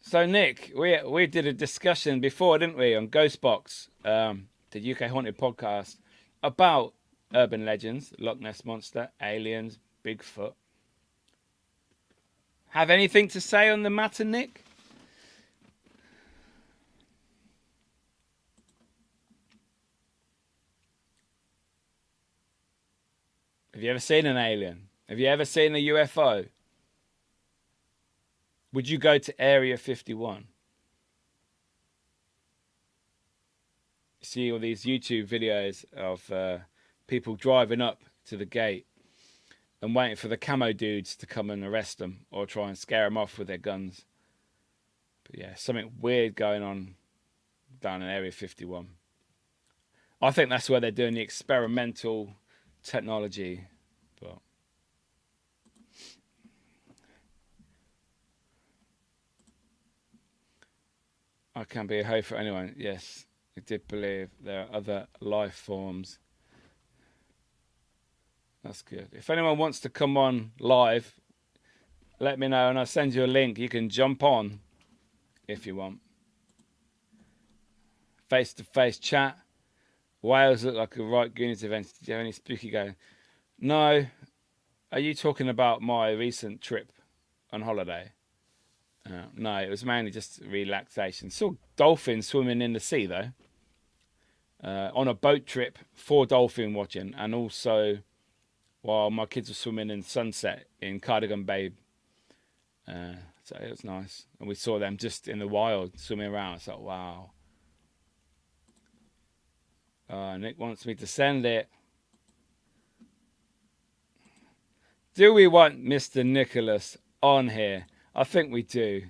So Nick, we did a discussion before, didn't we, on Ghostbox, the UK Haunted podcast, about urban legends, Loch Ness Monster, aliens, Bigfoot. Have anything to say on the matter, Nick? Have you ever seen an alien? Have you ever seen a UFO? Would you go to Area 51? See all these YouTube videos of people driving up to the gate and waiting for the camo dudes to come and arrest them or try and scare them off with their guns. But yeah, something weird going on down in Area 51. I think that's where they're doing the experimental technology. But I can be a hoe for anyone. Yes, I did believe there are other life forms. That's good. If anyone wants to come on live, let me know and I'll send you a link. You can jump on if you want. Face-to-face chat. Wales look like a right Goonies event. Did you have any spooky going? No. Are you talking about my recent trip on holiday? No, it was mainly just relaxation. Saw dolphins swimming in the sea, though. On a boat trip for dolphin watching, and also while my kids were swimming in sunset in Cardigan Bay. So it was nice. And we saw them just in the wild swimming around. It's like, wow. Nick wants me to send it. Do we want Mr. Nicholas on here? I think we do.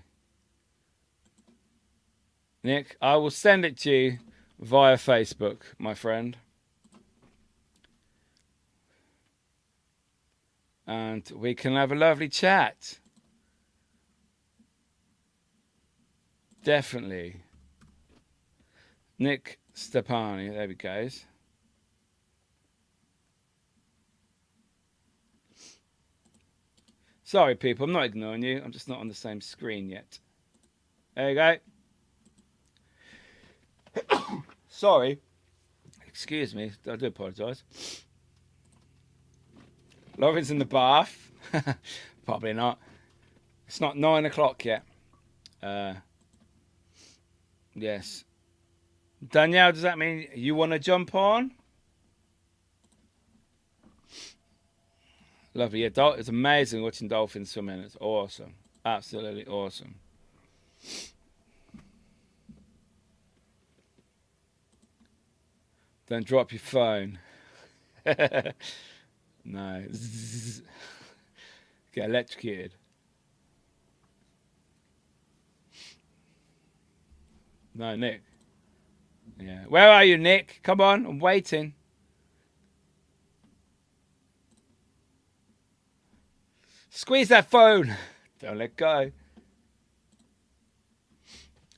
Nick, I will send it to you via Facebook, my friend. And we can have a lovely chat. Definitely. Nick Stepani, there we go. Sorry, people, I'm not ignoring you. I'm just not on the same screen yet. There you go. Sorry. Excuse me. I do apologise. Lauren's in the bath. Probably not. It's not 9 o'clock yet. Yes. Danielle, does that mean you want to jump on? Lovely. Yeah, it's amazing watching dolphins swimming. It's awesome. Absolutely awesome. Don't drop your phone. No. Get electrocuted. No, Nick. Yeah. Where are you, Nick? Come on, I'm waiting. Squeeze that phone. Don't let go.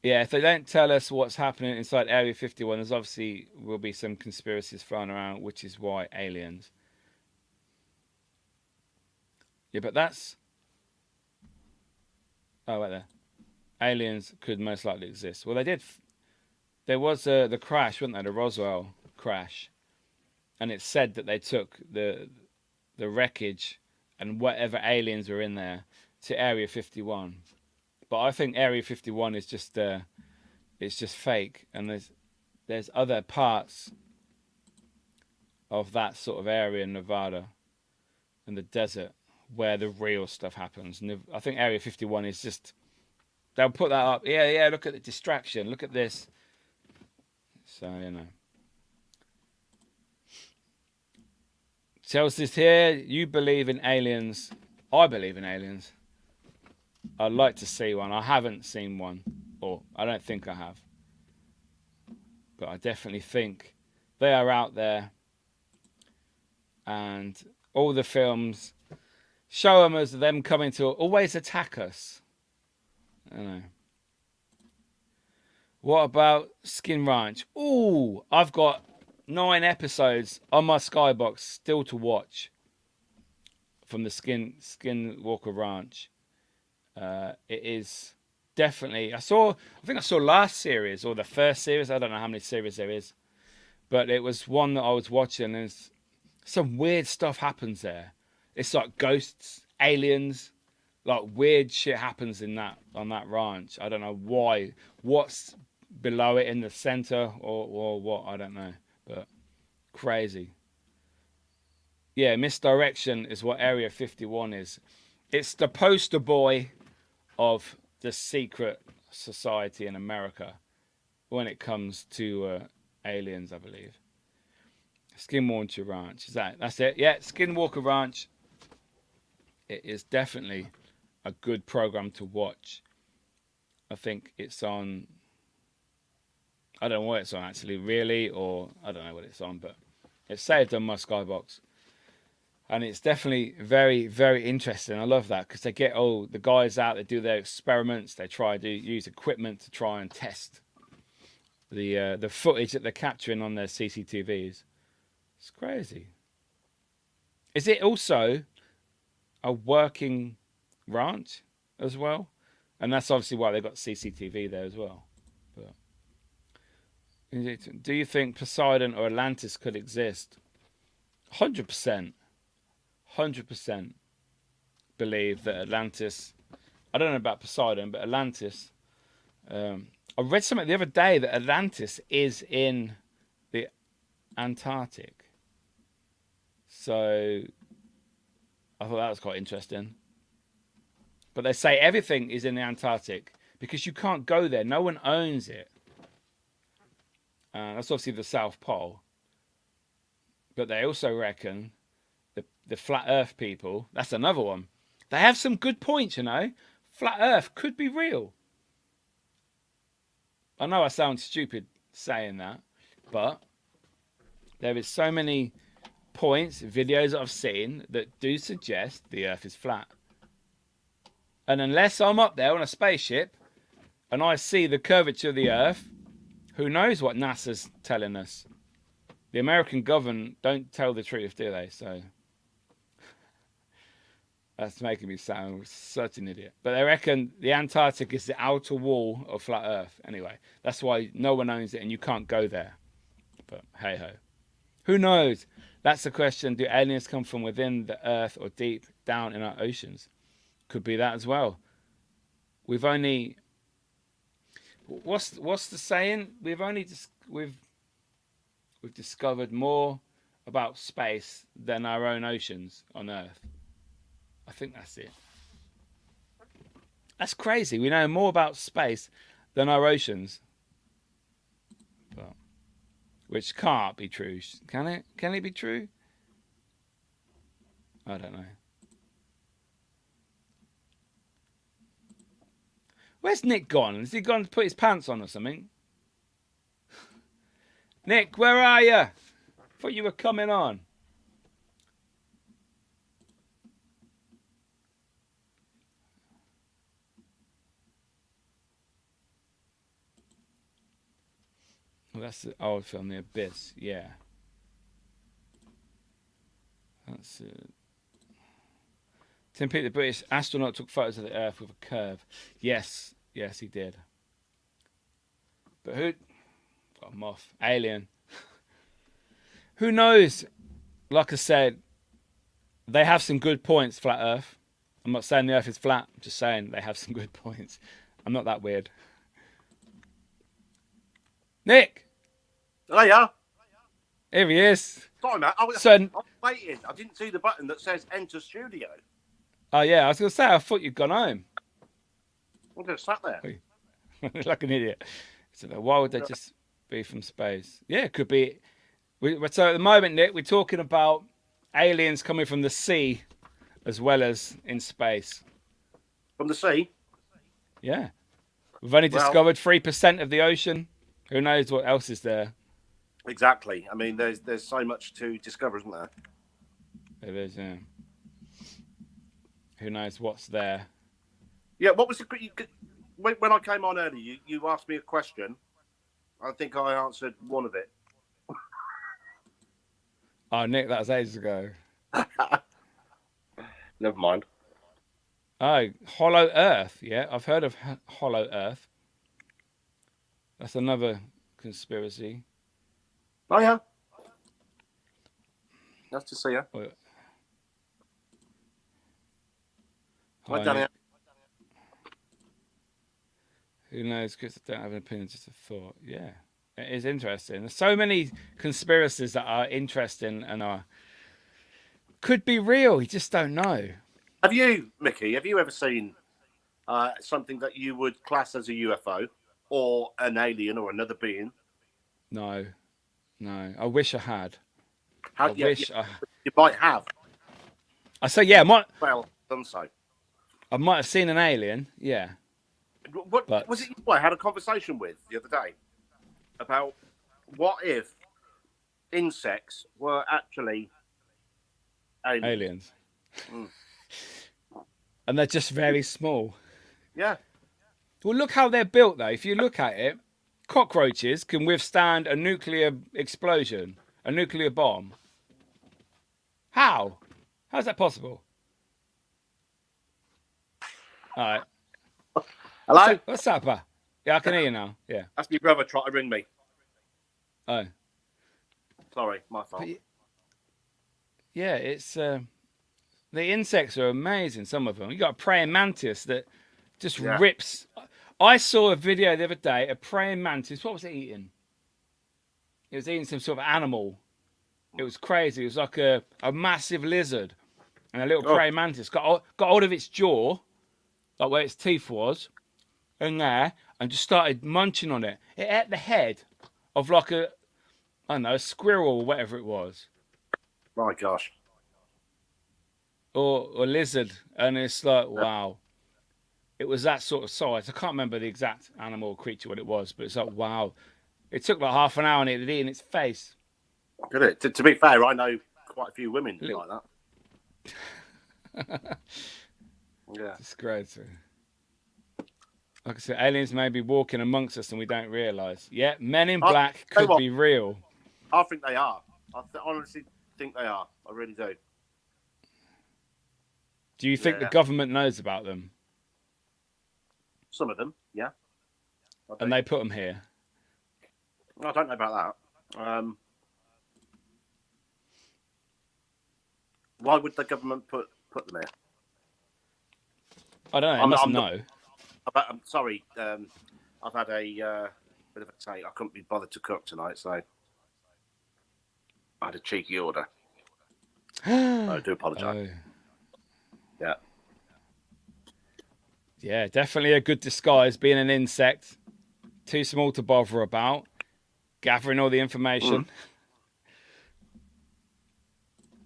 Yeah, if they don't tell us what's happening inside Area 51, there's obviously will be some conspiracies thrown around, which is why aliens. Yeah, but that's... Oh, right there. Aliens could most likely exist. Well, they did... There was the crash, wasn't there? The Roswell crash. And it said that they took the wreckage and whatever aliens were in there to Area 51. But I think Area 51 is just it's just fake, and there's other parts of that sort of area in Nevada and the desert where the real stuff happens. And I think Area 51 is just, they'll put that up. Yeah, look at the distraction. Look at this. So, you know. Chelsea's here. You believe in aliens. I believe in aliens. I'd like to see one. I haven't seen one. Or I don't think I have. But I definitely think they are out there. And all the films show them as them coming to always attack us. I don't know. What about Skin Ranch? Ooh, I've got 9 episodes on my Skybox still to watch from the Skinwalker Ranch. It is definitely. I think I saw last series or the first series. I don't know how many series there is, but it was one that I was watching, and some weird stuff happens there. It's like ghosts, aliens, like weird shit happens on that ranch. I don't know why. What's below it in the center or what? I don't know, but crazy. Yeah, misdirection is what Area 51 is. It's the poster boy of the secret society in America when it comes to aliens, I believe. Skinwalker Ranch. That's it? Yeah, Skinwalker Ranch. It is definitely a good program to watch. I think it's on. I don't know what it's on actually, really, or I don't know what it's on, but it's saved on my Skybox. And it's definitely very, very interesting. I love that because they get all the guys out, they do their experiments, they try to use equipment to try and test the footage that they're capturing on their CCTVs. It's crazy. Is it also a working ranch as well? And that's obviously why they got CCTV there as well. But do you think Poseidon or Atlantis could exist? 100%. 100% believe that Atlantis. I don't know about Poseidon, but Atlantis. I read something the other day that Atlantis is in the Antarctic. So I thought that was quite interesting. But they say everything is in the Antarctic because you can't go there. No one owns it. That's obviously the South Pole. But they also reckon the flat Earth people, that's another one. They have some good points, you know. Flat Earth could be real. I know I sound stupid saying that, but there is so many points, videos that I've seen that do suggest the Earth is flat. And unless I'm up there on a spaceship and I see the curvature of the Earth, who knows what NASA's telling us? The American government don't tell the truth, do they? So that's making me sound such an idiot. But they reckon the Antarctic is the outer wall of flat Earth. Anyway, that's why no one owns it and you can't go there. But hey ho. Who knows? That's the question. Do aliens come from within the Earth or deep down in our oceans? Could be that as well. We've only... What's the saying? We've discovered more about space than our own oceans on Earth. I think that's it. That's crazy. We know more about space than our oceans. But, which can't be true. Can it? Can it be true? I don't know. Where's Nick gone? Has he gone to put his pants on or something? Nick, where are you? I thought you were coming on. Well, that's the old film, The Abyss. Yeah. That's it. Tim Peake, the British astronaut, took photos of the Earth with a curve. Yes, he did. But who? Got a moth. Alien. Who knows? Like I said, they have some good points, Flat Earth. I'm not saying the Earth is flat. I'm just saying they have some good points. I'm not that weird. Nick! Oh, yeah. Here he is. Sorry, mate. I was waiting. I didn't see the button that says enter studio. Oh, yeah. I was going to say, I thought you'd gone home. I'm just sat there. Like an idiot. So why would they just be from space? Yeah, it could be. So at the moment, Nick, we're talking about aliens coming from the sea as well as in space. From the sea? Yeah. We've only discovered 3% of the ocean. Who knows what else is there? Exactly. I mean, there's so much to discover, isn't there? There is, yeah. Who knows what's there? Yeah, what was the... When I came on earlier, you asked me a question. I think I answered one of it. Oh, Nick, that was ages ago. Never mind. Oh, Hollow Earth. Yeah, I've heard of Hollow Earth. That's another conspiracy. Oh yeah, nice to see you. Oh, Hi, hi, Danny. Nick. Who knows? Because I don't have an opinion, just a thought. Yeah, it is interesting. There's so many conspiracies that are interesting and are could be real. You just don't know. Have you, Mickey? Have you ever seen something that you would class as a UFO or an alien or another being? No, no. I wish I had. I Yeah, wish I. you might have. I say yeah. Well, done so. I might have seen an alien. Yeah, What was but it? I had a conversation with the other day about what if insects were actually aliens. aliens. And they're just very small. Yeah. Well, look how they're built, though. If you look at it, cockroaches can withstand a nuclear explosion, a nuclear bomb. How? How's that possible? All right. Hello? What's up? Yeah, I can hear you now. Yeah. That's my brother trying to ring me. Oh. Sorry, my fault. But yeah, it's the insects are amazing. Some of them. You got a praying mantis that just rips. I saw a video the other day. A praying mantis. What was it eating? It was eating some sort of animal. It was crazy. It was like a massive lizard, and a little praying mantis got hold of its jaw, like where its teeth was, in there, and just started munching on it. It ate the head of like I don't know, a squirrel or whatever it was. My gosh. Or a lizard, and it's like, wow. It was that sort of size. I can't remember the exact animal or creature what it was, but it's like, wow. It took like half an hour and it had eaten its face. Did it? To be fair, I know quite a few women like that. Yeah. It's great. Like I said, aliens may be walking amongst us and we don't realise. Yeah, Men in Black could be real. I think they are. I honestly think they are. I really do. Do you think the government knows about them? Some of them, yeah. And they put them here? I don't know about that. Why would the government put them here? I don't know. They must know. I'm sorry. I've had a bit of a say. I couldn't be bothered to cook tonight, so I had a cheeky order. I do apologise. Yeah. Yeah, definitely a good disguise, being an insect. Too small to bother about. Gathering all the information.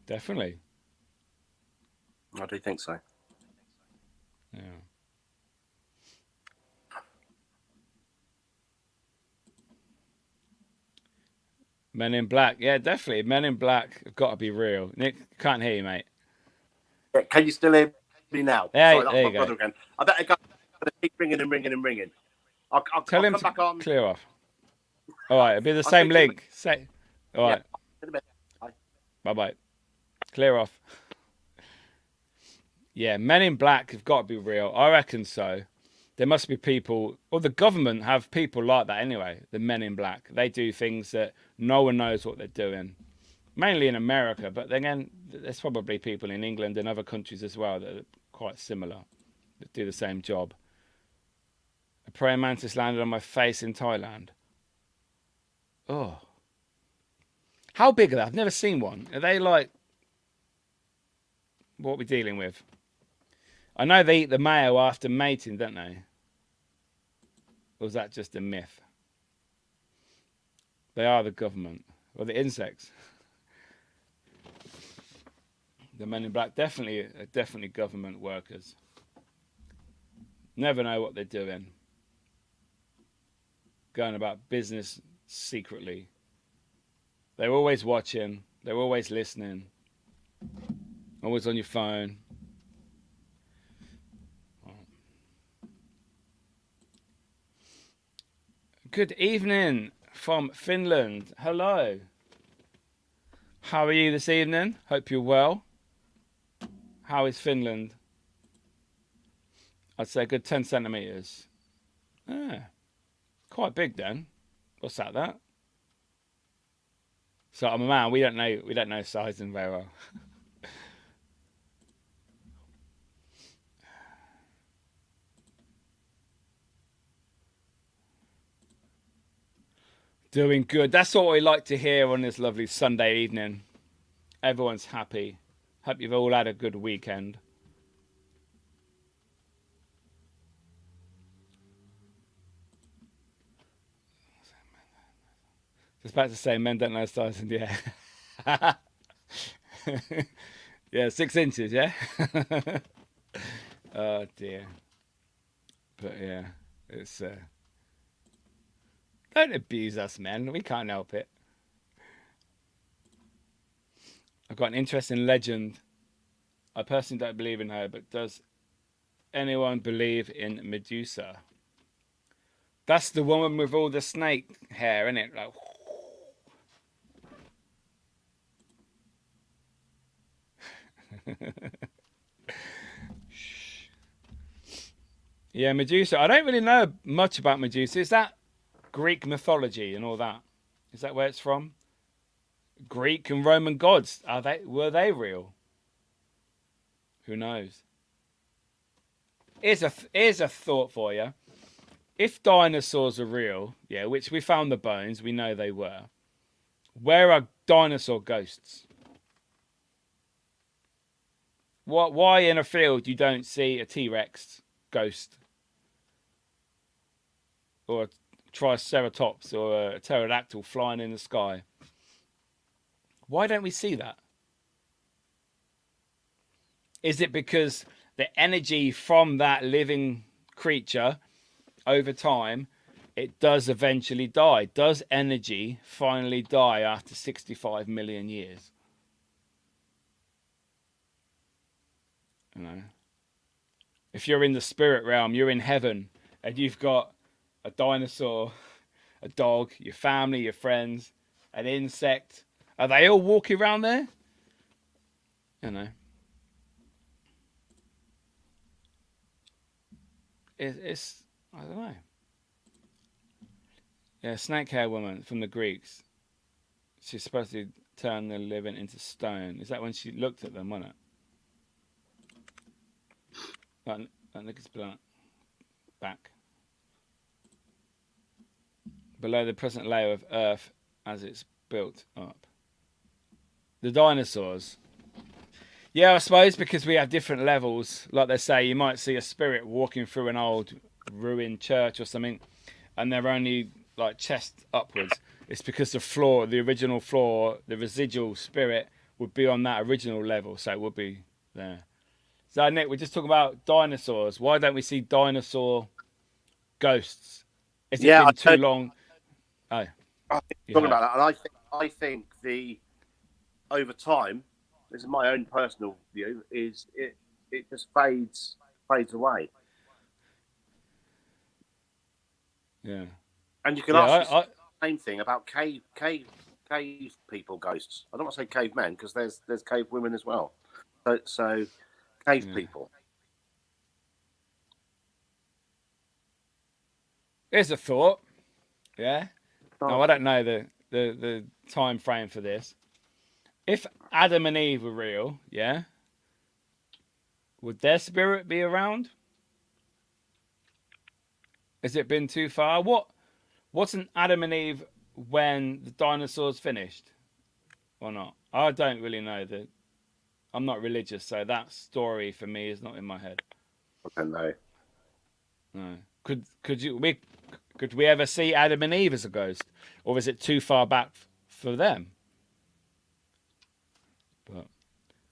Definitely. I do think so. Yeah. Men in Black. Yeah, definitely. Men in Black have got to be real. Nick, can't hear you, mate. Yeah, can you still hear me now? Hey, sorry, that's there my you brother go. again. I better go. Keep ringing and ringing and ringing. I'll Tell him come to back on. clear off. All right, it'll be the same link. All right. Bye-bye. Clear off. Yeah, Men in Black have got to be real. I reckon so. There must be people, or the government have people like that anyway, the Men in Black. They do things that no one knows what they're doing. Mainly in America, but then again, there's probably people in England and other countries as well that are quite similar, that do the same job. A praying mantis landed on my face in Thailand. Oh. How big are they? I've never seen one. Are they like... What are we dealing with? I know they eat the male after mating, don't they? Or is that just a myth? They are the government. Or the insects. The Men in Black definitely government workers. Never know what they're doing. Going about business secretly. They're always watching. They're always listening. Always on your phone. Good evening from Finland. Hello. How are you this evening? Hope you're well. How is Finland? I'd say a good 10 centimeters. Yeah, quite big then. What's that? So I'm a man. We don't know sizing very well. Doing good. That's what we like to hear on this lovely Sunday evening. Everyone's happy. Hope you've all had a good weekend. Just about to say men don't know sizing. Yeah. Yeah, 6 inches. Yeah. Oh dear. But yeah, it's don't abuse us, men. We can't help it. I've got an interesting legend. I personally don't believe in her, but does anyone believe in Medusa? That's the woman with all the snake hair, isn't it? Like, yeah, Medusa. I don't really know much about Medusa. Is that Greek mythology and all that? Is that where it's from? Greek and Roman gods. Were they real? Who knows? Here's a thought for you. If dinosaurs are real, yeah, which we found the bones, we know they were. Where are dinosaur ghosts? Why in a field you don't see a T-Rex ghost or a Triceratops or a pterodactyl flying in the sky? Why don't we see that? Is it because the energy from that living creature over time, it does eventually die? Does energy finally die after 65 million years? You know, if you're in the spirit realm, you're in heaven, and you've got a dinosaur, a dog, your family, your friends, an insect. Are they all walking around there? You know, it's I don't know. Yeah, snake hair woman from the Greeks. She's supposed to turn the living into stone. Is that when she looked at them, wasn't it? That nigga's back. Below the present layer of earth as it's built up. The dinosaurs. Yeah, I suppose because we have different levels. Like they say, you might see a spirit walking through an old ruined church or something, and they're only like chest upwards. It's because the floor, the original floor, the residual spirit would be on that original level, so it would be there. So Nick, we're just talking about dinosaurs. Why don't we see dinosaur ghosts? Has it Yeah, been too long? Oh, I think you talking have. about that, and I think the over time, this is my own personal view, is it just fades away. Yeah. And you can Yeah, ask yourself I the same thing about cave people ghosts. I don't want to say cavemen because there's cave women as well. So cave yeah. people. Here's a thought. Yeah. Now Oh, I don't know the time frame for this. If Adam and Eve were real, yeah, would their spirit be around? Has it been too far? Wasn't Adam and Eve when the dinosaurs finished or not? I don't really know. I'm not religious, so that story for me is not in my head. I don't know. No. Could we ever see Adam and Eve as a ghost, or is it too far back for them? But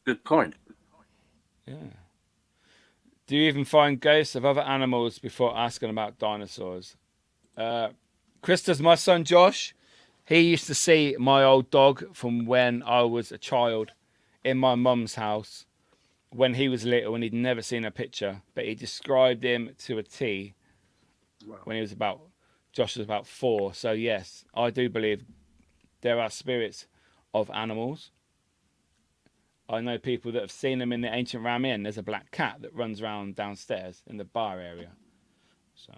Good point. yeah. Do you even find ghosts of other animals before asking about dinosaurs? Krista's my son Josh. He used to see my old dog from when I was a child in my mum's house when he was little and he'd never seen a picture, but he described him to a T Wow. when Josh was about 4. So yes, I do believe there are spirits of animals. I know people that have seen them in the ancient Ram Inn. There's a black cat that runs around downstairs in the bar area. So,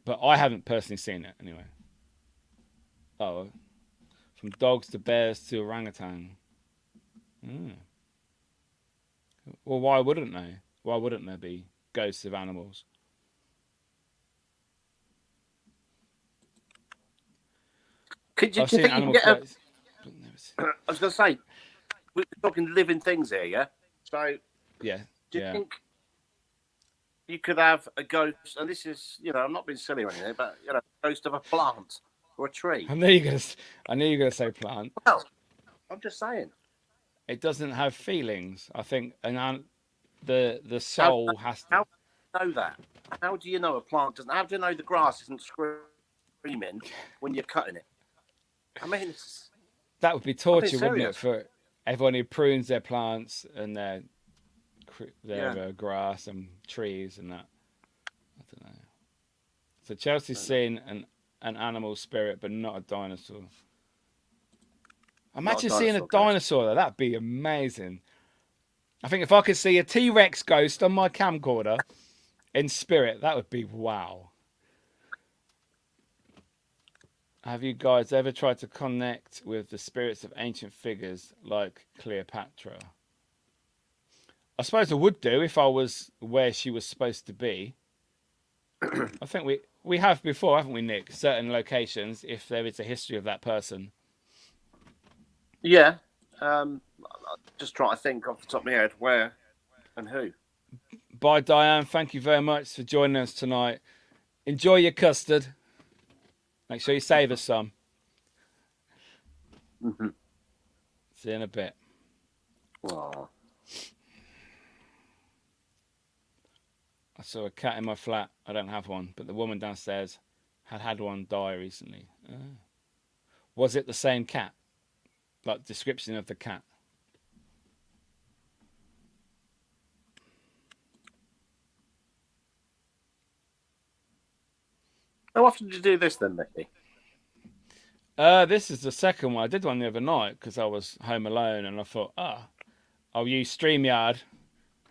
but I haven't personally seen it anyway. Oh, from dogs to bears to orangutan. Mm. Well, why wouldn't they? Why wouldn't there be ghosts of animals? Do you I've seen think you can animal get a? ghosts. I was going to say, we're talking living things here, yeah. So, Yeah, do you yeah. think you could have a ghost? And this is, I'm not being silly or anything, but a ghost of a plant or a tree. I knew you were gonna say plant. Well, I'm just saying. It doesn't have feelings. I think the soul has to. How do you know that? How do you know a plant doesn't? How do you know the grass isn't screaming when you're cutting it? I mean, That would be torture, wouldn't it, serious. for everyone who prunes their plants and their Yeah. grass and trees and that. I don't know. So Chelsea's seen an animal spirit, but not a dinosaur. Imagine seeing a dinosaur though. That'd be amazing. I think if I could see a T-Rex ghost on my camcorder in spirit, that would be wow. Have you guys ever tried to connect with the spirits of ancient figures like Cleopatra? I suppose I would do if I was where she was supposed to be. I think we have before, haven't we, Nick? Certain locations, if there is a history of that person. Yeah. Just trying to think off the top of my head where and who. Bye, Diane. Thank you very much for joining us tonight. Enjoy your custard. Make sure you save us some. Mm-hmm. See you in a bit. Aww. I saw a cat in my flat. I don't have one, but the woman downstairs had one die recently. Was it the same cat? Like description of the cat. How often do you do this then, Miki? This is the second one. I did one the other night because I was home alone and I thought, I'll use StreamYard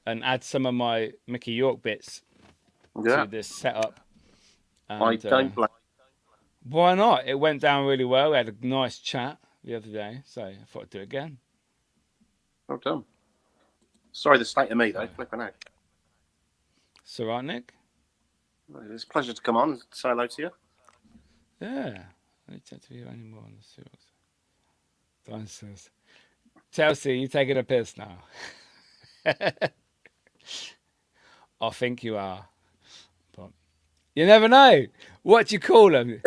and add some of my Mickey York bits to this setup. And, I don't blame. Why not? It went down really well. We had a nice chat the other day, so I thought I'd do it again. Well done. Sorry, the state of me though. Flipping out. It's all right, Nick. It's a pleasure to come on and say hello to you. Yeah. I need to view any more on the series. Dinosaurs. Chelsea, you taking a piss now? I think you are. But you never know. What do you call them?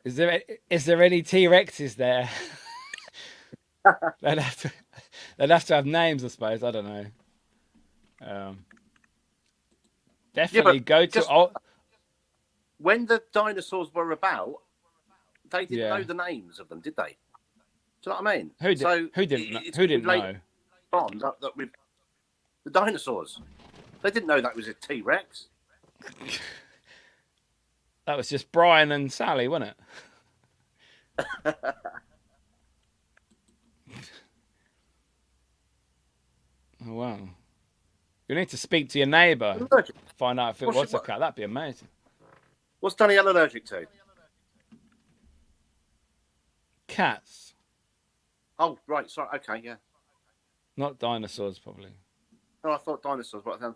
Is there any T-Rexes there? they'd have to have names, I suppose. I don't know. Definitely go to. When the dinosaurs were about, they didn't know the names of them, did they? Do you know what I mean? Who didn't know? On that with the dinosaurs, they didn't know that was a T-Rex. That was just Brian and Sally, wasn't it? Oh wow! You need to speak to your neighbour. Find out if it was a cat. That'd be amazing. What's Danielle allergic to? Cats. Oh, right. Sorry. Okay, yeah. Not dinosaurs, probably. No, I thought dinosaurs. But how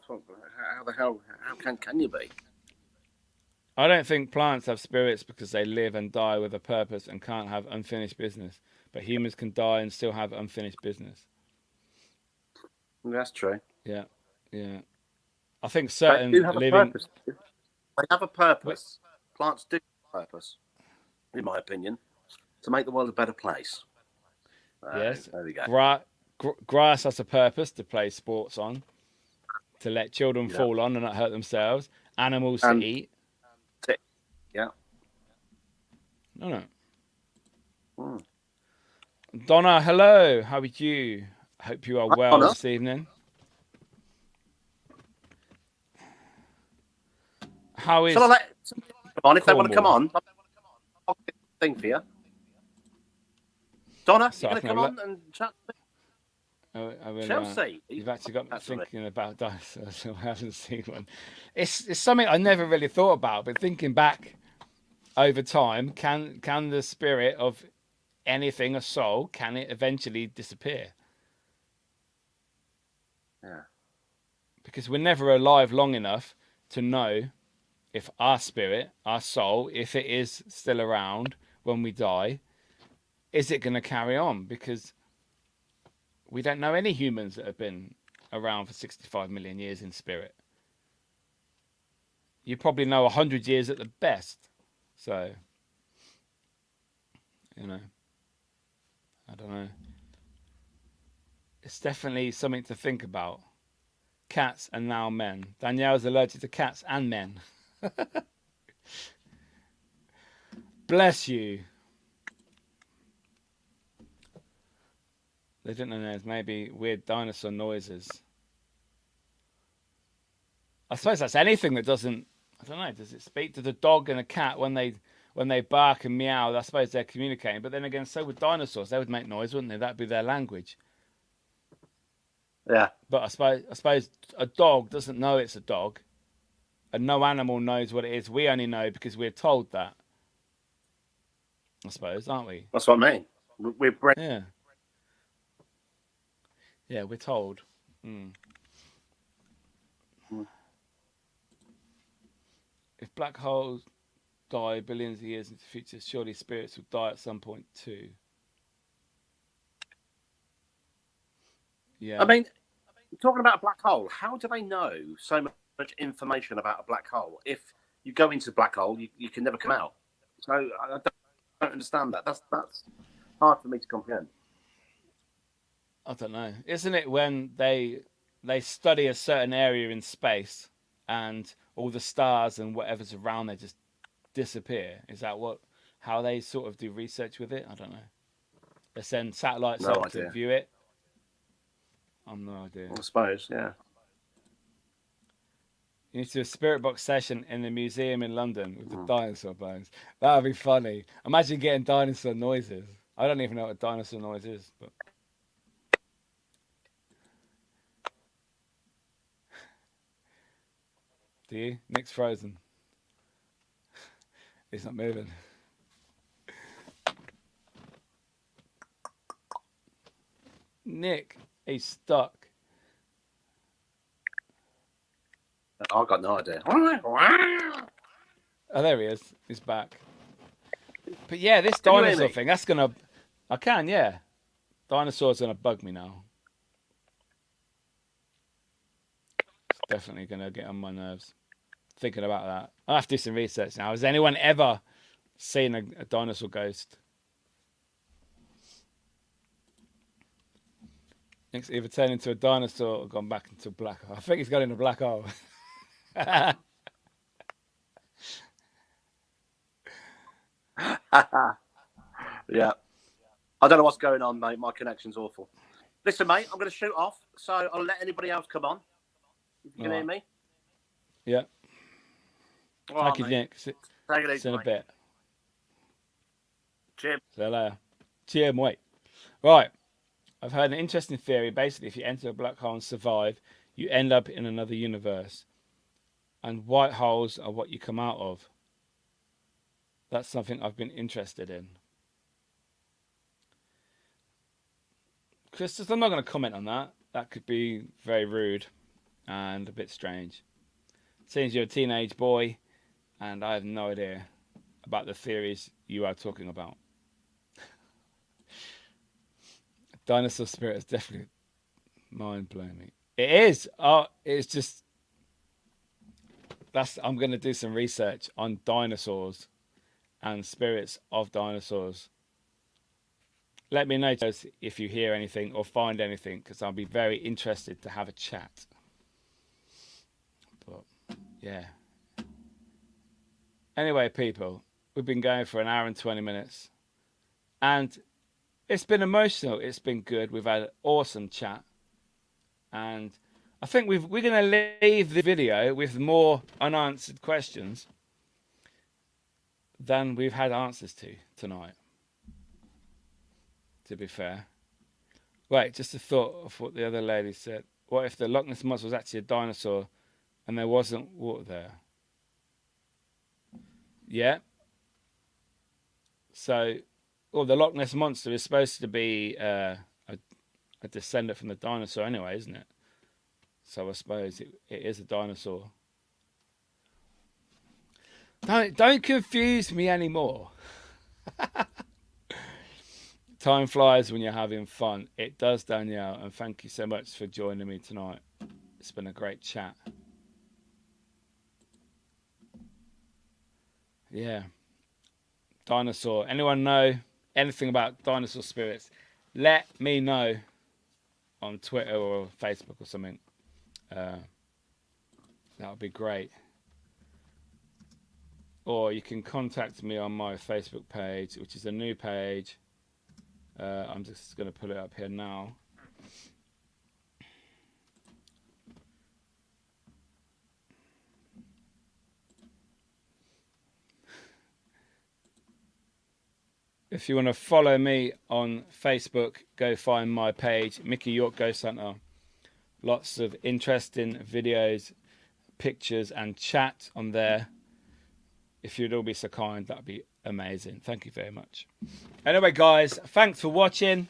the hell? How can you be? I don't think plants have spirits because they live and die with a purpose and can't have unfinished business. But humans can die and still have unfinished business. That's true. Yeah, yeah. I think certain they do have living. A purpose. They have a purpose. Plants do have a purpose, in my opinion, to make the world a better place. Yes. There we go. Grass has a purpose to play sports on, to let children fall on and not hurt themselves. Animals to eat. Yeah. No. Donna, hello. How are you? Hope you are well this evening. How is? Shall I let somebody come on if they want to come on? I'll get a thing for you. Donna, you going to come on and chat? I really aren't. Chelsea. You've actually got me That's what thinking about dinosaurs. So I haven't seen one. It's something I never really thought about, but thinking back over time, can the spirit of anything, a soul, can it eventually disappear? Yeah. Because we're never alive long enough to know if our spirit, our soul, if it is still around when we die, is it going to carry on? Because we don't know any humans that have been around for 65 million years in spirit. You probably know 100 years at the best. So, you know, I don't know. It's definitely something to think about. Cats and now men. Danielle's allergic to cats and men. Bless you. They didn't know there's maybe weird dinosaur noises. I suppose that's anything that doesn't. I don't know. Does it speak to the dog and a cat when they bark and meow? I suppose they're communicating. But then again, so would dinosaurs. They would make noise, wouldn't they? That'd be their language. Yeah. But I suppose a dog doesn't know it's a dog, and no animal knows what it is. We only know because we're told that. I suppose, aren't we? That's what I mean. We're bred. Yeah. Yeah, we're told. If black holes die billions of years into the future, surely spirits will die at some point too. Yeah. I mean, talking about a black hole, how do they know so much information about a black hole? If you go into a black hole, you can never come out. So I don't understand that. That's hard for me to comprehend. I don't know. Isn't it when they study a certain area in space and all the stars and whatever's around there just disappear? Is that how they sort of do research with it? I don't know. They send satellites No up idea. to view it. I've no idea. I suppose, yeah. You need to do a spirit box session in the museum in London with the dinosaur bones. That would be funny. Imagine getting dinosaur noises. I don't even know what a dinosaur noise is, but do you? Nick's frozen. He's not moving. Nick, he's stuck. I've got no idea. Oh, there he is. He's back. But yeah, this Can you hear dinosaur me? thing, that's gonna. I can, yeah. Dinosaur's gonna bug me now. It's definitely gonna get on my nerves. Thinking about that. I'll have to do some research now. Has anyone ever seen a dinosaur ghost? It's either turned into a dinosaur or gone back into a black hole. I think he's gone in a black hole. Yeah. I don't know what's going on, mate. My connection's awful. Listen, mate, I'm going to shoot off, so I'll let anybody else come on. If you can hear me. Yeah. All Thank you, right, mate. Nick. Take it easy, See you in a mate. bit. Cheers. See you later. Cheers, mate. Right. I've heard an interesting theory. Basically, if you enter a black hole and survive, you end up in another universe. And white holes are what you come out of. That's something I've been interested in. Chris, I'm not going to comment on that. That could be very rude and a bit strange. Seems you're a teenage boy, and I have no idea about the theories you are talking about. Dinosaur spirit is definitely mind-blowing me. It is. It's just I'm going to do some research on dinosaurs and spirits of dinosaurs. Let me know if you hear anything or find anything, because I'll be very interested to have a chat. But yeah. Anyway, people, we've been going for an hour and 20 minutes, and it's been emotional. It's been good. We've had an awesome chat, and I think we're going to leave the video with more unanswered questions than we've had answers to tonight, to be fair. Wait, just a thought of what the other lady said. What if the Loch Ness monster was actually a dinosaur and there wasn't water there? Yeah. So, well, the Loch Ness monster is supposed to be a descendant from the dinosaur anyway, isn't it? So I suppose it is a dinosaur. Don't confuse me anymore. Time flies when you're having fun. It does, Danielle, and thank you so much for joining me tonight. It's been a great chat. Yeah. Dinosaur. Anyone know anything about dinosaur spirits? Let me know on Twitter or Facebook or something. That would be great. Or you can contact me on my Facebook page, which is a new page. I'm just going to put it up here now. If you want to follow me on Facebook, go find my page, Miki York Ghost Hunter. Lots of interesting videos, pictures, and chat on there. If you'd all be so kind, that'd be amazing. Thank you very much. Anyway, guys, thanks for watching.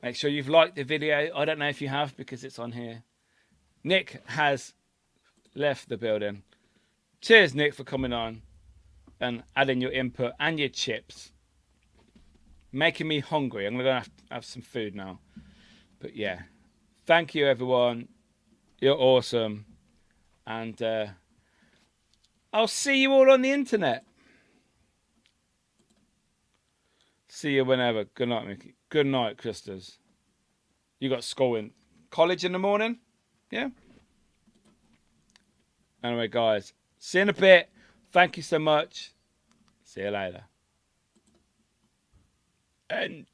Make sure you've liked the video. I don't know if you have because it's on here. Nick has left the building. Cheers, Nick, for coming on and adding your input and your chips. Making me hungry. I'm going to have some food now. But yeah, thank you, everyone. You're awesome. And I'll see you all on the internet. See you whenever. Good night, Mickey. Good night, Christas. You got school in college in the morning? Yeah? Anyway, guys, see you in a bit. Thank you so much. See you later. End.